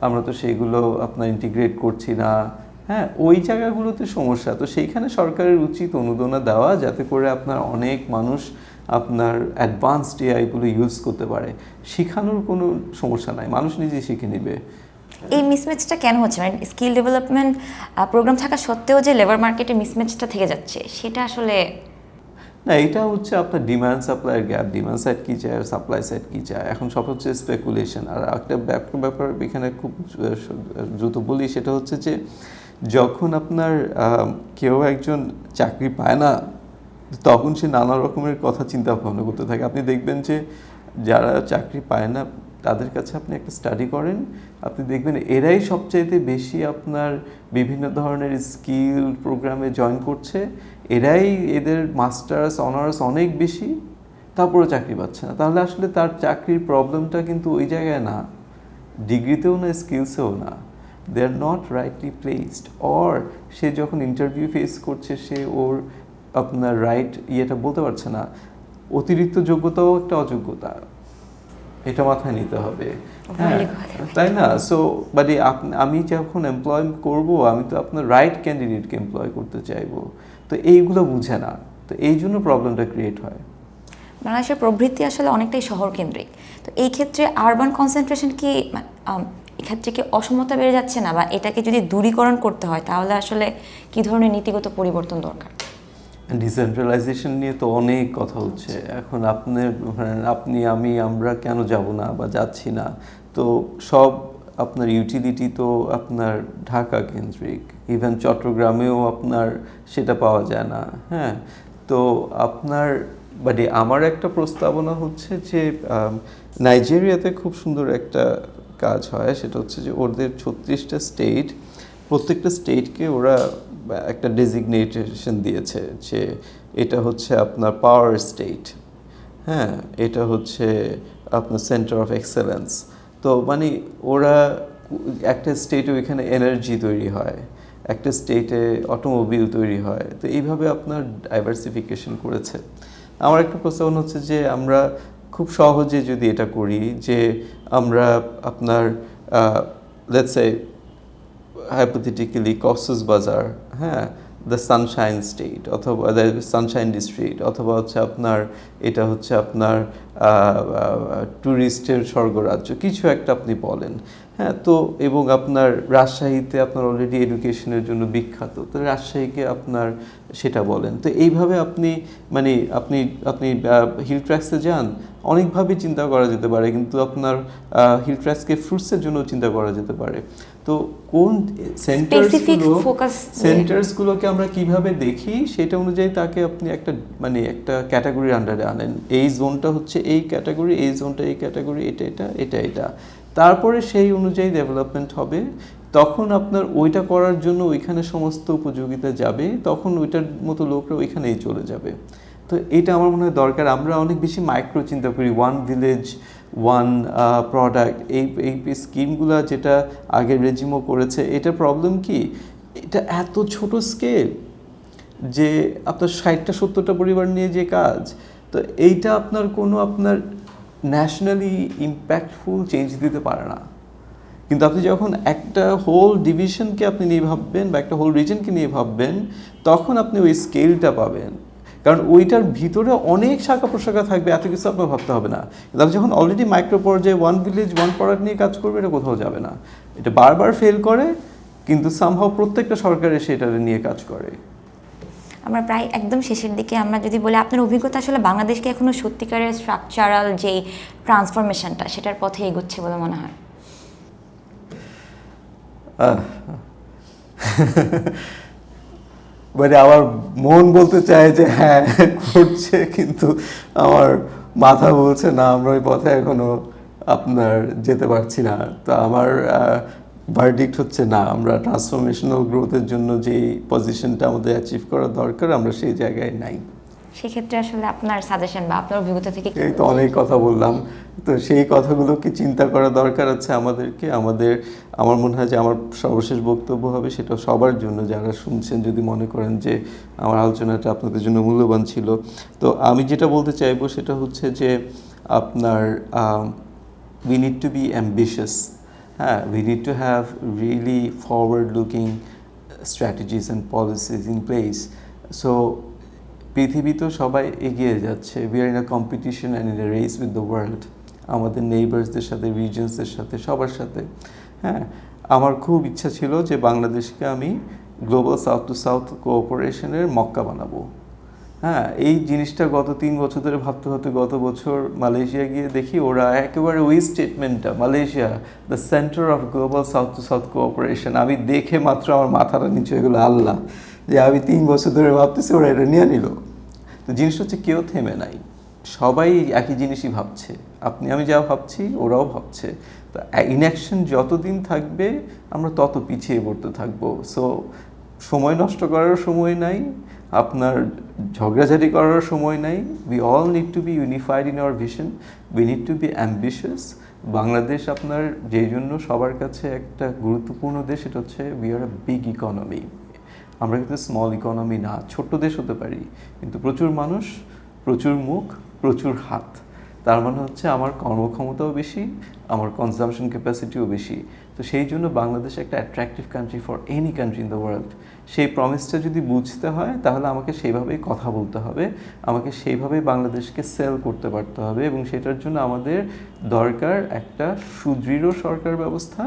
আমরা তো সেইগুলো আপনার ইন্টিগ্রেট করছি না। হ্যাঁ, ওই জায়গাগুলোতে সমস্যা। তো সেইখানে সরকারের উচিত অনুদান দেওয়া, যাতে করে আপনার অনেক মানুষ আপনার অ্যাডভান্সড এআইগুলো ইউজ করতে পারে। শেখানোর কোনো সমস্যা নাই, মানুষ নিজেই শিখে নেবে। এই মিসম্যাচটা কেন হচ্ছে? মানে স্কিল ডেভেলপমেন্ট প্রোগ্রাম থাকা সত্ত্বেও যে লেবার মার্কেটে মিসম্যাচটা থেকে যাচ্ছে, সেটা আসলে না, এটা হচ্ছে আপনার ডিমান্ড সাপ্লাইয়ের গ্যাপ। ডিমান্ড সাইড কী চায় আর সাপ্লাই সাইড কী চায়, এখন সব হচ্ছে স্পেকুলেশন। আর একটা ব্যাপার এখানে খুব দ্রুত বলি, সেটা হচ্ছে যে যখন আপনার কেউ একজন চাকরি পায় না, তখন সে নানা রকমের কথা চিন্তা ভাবনা করতে থাকে। আপনি দেখবেন যে যারা চাকরি পায় না তাদের কাছে আপনি একটা স্টাডি করেন, আপনি দেখবেন এরাই সবচাইতে বেশি আপনার বিভিন্ন ধরনের স্কিল প্রোগ্রামে জয়েন করছে, এরাই এদের মাস্টার্স অনার্স অনেক বেশি, তারপরেও চাকরি পাচ্ছে না। তাহলে আসলে তার চাকরির প্রবলেমটা কিন্তু ওই জায়গায় না, ডিগ্রিতেও না, স্কিলসেও না, they are not rightly placed. Or সে যখন ইন্টারভিউ ফেস করছে সে ওর আপনার রাইট ইয়েটা বলতে পারছে না, অতিরিক্ত যোগ্যতাও একটা অযোগ্যতা, এটা মাথায় নিতে হবে। হ্যাঁ, তাই না? সো বাট আমি যখন এমপ্লয় করব আমি তো আপনার রাইট ক্যান্ডিডেটকে এমপ্লয় করতে চাইবো, তো এইগুলো বুঝে না, তো এই জন্য প্রবলেমটা ক্রিয়েট হয়। বাংলাদেশের প্রবৃত্তি আসলে অনেকটাই শহর কেন্দ্রিক, তো এই ক্ষেত্রে আরবান কনসেন্ট্রেশন কি এক্ষেত্রে কি অসমতা বেড়ে যাচ্ছে না, বা এটাকে যদি দূরীকরণ করতে হয় তাহলে আসলে কি ধরনের নীতিগত পরিবর্তন দরকার? ডিসেন্ট্রালাইজেশন নিয়ে তো অনেক কথা হচ্ছে এখন। আপনি আমি আমরা কেন যাব না বা যাচ্ছি না? তো সব আপনার ইউটিলিটি তো আপনার ঢাকা কেন্দ্রিক, ইভেন চট্টগ্রামেও আপনার সেটা পাওয়া যায় না। হ্যাঁ, তো আপনার আমার একটা প্রস্তাবনা হচ্ছে যে নাইজেরিয়াতে খুব সুন্দর একটা কাজ হয়, সেটা হচ্ছে যে ওদের 36টা স্টেট, প্রত্যেকটা স্টেটকে ওরা একটা ডেজিগনেশন দিয়েছে যে এটা হচ্ছে আপনার পাওয়ার স্টেট, হ্যাঁ, এটা হচ্ছে আপনার সেন্টার অফ এক্সেলেন্স। তো ওরা একটা স্টেটে ওইখানে এনার্জি তৈরি হয়, একটা স্টেটে অটোমোবিল তৈরি হয়, তো এইভাবে আপনার ডাইভার্সিফিকেশন করেছে। আমার একটা প্রস্তাবনা হচ্ছে যে আমরা খুব সহজে যদি এটা করি যে আমরা আপনার লেটস সে hypothetically কক্সেস বাজার, হ্যাঁ, দ্য সানশাইন স্টেট অথবা দ্য সানশাইন ডিস্ট্রিক্ট, অথবা হচ্ছে আপনার এটা হচ্ছে আপনার ট্যুরিস্টের স্বর্গরাজ্য, কিছু একটা আপনি বলেন। হ্যাঁ, তো এবং আপনার রাজশাহীতে আপনার অলরেডি এডুকেশনের জন্য বিখ্যাত, তো রাজশাহীকে আপনার সেটা বলেন। তো এইভাবে আপনি আপনি আপনি হিল ট্র্যাক্সে যান, অনেকভাবে চিন্তা করা যেতে পারে, কিন্তু আপনার হিল ট্র্যাক্সকে ফ্রুটসের জন্য চিন্তা করা যেতে পারে। তো কোন সেন্টার্সগুলোকে আমরা কিভাবে দেখি সেটা অনুযায়ী তাকে আপনি একটা একটা ক্যাটাগরির আন্ডারে আনেন, এই জোনটা হচ্ছে এই ক্যাটাগরি, এই জোনটা এই ক্যাটাগরি, এটা এটা এটা এটা, তারপরে সেই অনুযায়ী ডেভেলপমেন্ট হবে। তখন আপনার ওইটা করার জন্য ওইখানে সমস্ত উপযোগিতা যাবে, তখন ওইটার মতো লোকরা ওইখানেই চলে যাবে। তো এটা আমার মনে হয় দরকার। আমরা অনেক বেশি মাইক্রো চিন্তা করি, ওয়ান ভিলেজ ওয়ান প্রোডাক্ট, এই স্কিমগুলো যেটা আগের রেজিমও করেছে, এটা প্রবলেম কি, এটা এত ছোট স্কেল যে আপনার 60-70টা পরিবার নিয়ে যে কাজ, তো এইটা আপনার আপনার ন্যাশনালি ইম্প্যাক্টফুল চেঞ্জ দিতে পারে না। কিন্তু আপনি যখন একটা হোল ডিভিশনকে আপনি নিয়ে ভাববেন বা একটা হোল রিজনকে নিয়ে ভাববেন, তখন আপনি ওই স্কেলটা পাবেন, কারণ ওইটার ভিতরে অনেক শাখা প্রশাখা থাকবে, এত কিছু আপনার ভাবতে হবে না। কিন্তু আপনি যখন অলরেডি মাইক্রো পর্যায়ে ওয়ান ভিলেজ ওয়ান প্রোডাক্ট নিয়ে কাজ করবে, এটা কোথাও যাবে না, এটা বারবার ফেল করে, কিন্তু সামহাও প্রত্যেকটা সরকার এসে এটা নিয়ে কাজ করে। আমরা প্রায় একদম শেষের দিকে, আমরা যদি বলি আপনার অভিজ্ঞতা আসলে বাংলাদেশকে এখনো সত্যিকারের স্ট্রাকচারাল যেই ট্রান্সফরমেশনটা সেটার পথে এগোচ্ছে বলে মনে হয়? আমার মন বলতে চায় যে হ্যাঁ করছে, কিন্তু আমার মাথা বলছে না, আমরা ওই পথে এখনো আপনার যেতে পারছি না। তো আমার ভার্ডিক্ট হচ্ছে না, আমরা ট্রান্সফরমেশনাল গ্রোথের জন্য যে পজিশনটা আমাদের অ্যাচিভ করা দরকার, আমরা সেই জায়গায় নাই। সেক্ষেত্রে আসলে আপনার সাজেশন বা আপনার অভিজ্ঞতা থেকে? এই তো অনেক কথা বললাম, তো সেই কথাগুলোকে চিন্তা করা দরকার আছে আমাদেরকে। আমার মনে হয় যে আমার সর্বশেষ বক্তব্য হবে সেটা সবার জন্য, যারা শুনছেন, যদি মনে করেন যে আমার আলোচনাটা আপনাদের জন্য মূল্যবান ছিল। তো আমি যেটা বলতে চাইবো সেটা হচ্ছে যে আপনার we need to be ambitious. We need to have really forward-looking strategies and policies in place. So পৃথিবী তো সবাই এগিয়ে যাচ্ছে, we are in a competition and in a race with the world, আমাদের নেইবার্সদের সাথে, রিজনসদের সাথে, সবার সাথে। হ্যাঁ, আমার খুব ইচ্ছা ছিল যে বাংলাদেশকে আমি গ্লোবাল সাউথ টু সাউথ কোঅপারেশনের মক্কা বানাবো। হ্যাঁ, এই জিনিসটা গত 3 বছর ধরে ভাবতে হতে, গত বছর মালয়েশিয়া গিয়ে দেখি ওরা একেবারে ওই স্টেটমেন্টটা, Malaysia the centre of global south to south cooperation, আমি দেখে মাত্র আমার মাথাটা নিচে হয়ে গেলো, আল্লাহ, যে আমি 3 বছর ধরে ভাবতেছি ওরা এটা নিয়ে নিল। তো জিনিসটা হচ্ছে কেউ থেমে নাই, সবাই একই জিনিসই ভাবছে, আপনি আমি যা ভাবছি ওরাও ভাবছে। তো ইনঅ্যাকশন যতদিন থাকবে আমরা তত পিছিয়ে পড়তে থাকবো। সো সময় নষ্ট করার সময় নাই, আপনার ঝগড়াঝাটি করার সময় নাই। We all need to be unified in our vision, we need to be ambitious. Bangladesh আপনার যেই জন্য সবার কাছে একটা গুরুত্বপূর্ণ দেশ, সেটা হচ্ছে we are a big economy. আমরা কিন্তু স্মল ইকোনমি না, ছোট্ট দেশ হতে পারি, কিন্তু প্রচুর মানুষ, প্রচুর মুখ, প্রচুর হাত। তার মানে হচ্ছে আমার কর্মক্ষমতাও বেশি, আমার কনজামশন ক্যাপাসিটিও বেশি। তো সেই জন্য বাংলাদেশ একটা attractive country for any country in the world. সেই প্রমিসটা যদি বুঝতে হয় তাহলে আমাকে সেইভাবেই কথা বলতে হবে, আমাকে সেইভাবেই বাংলাদেশকে সেল করতে পারতে হবে, এবং সেটার জন্য আমাদের দরকার একটা সুদৃঢ় সরকার ব্যবস্থা,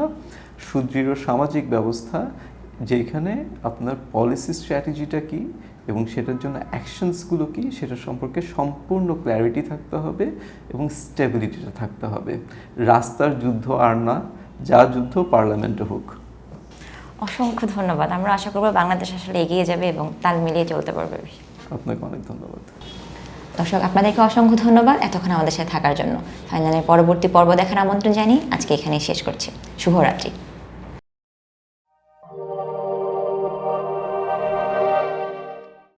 সুদৃঢ় সামাজিক ব্যবস্থা, যেখানে আপনার পলিসি স্ট্র্যাটেজিটা কী এবং সেটার জন্য অ্যাকশনসগুলো কী সেটা সম্পর্কে সম্পূর্ণ ক্ল্যারিটি থাকতে হবে এবং স্টেবিলিটিটা থাকতে হবে। রাস্তার যুদ্ধ আর না, যা যুদ্ধ পার্লামেন্টে হোক। অসংখ্য ধন্যবাদ। আমরা আশা করব বাংলাদেশ আসলে এগিয়ে যাবে এবং তাল মিলিয়ে চলতে পারবে। আপনাকে অনেক ধন্যবাদ। দর্শক, আপনাদেরকে অসংখ্য ধন্যবাদ এতক্ষণ আমাদের সাথে থাকার জন্য। ফাইনালের পরবর্তী পর্ব দেখার আমন্ত্রণ জানিয়ে আজকে এখানেই শেষ করছি। শুভরাত্রি।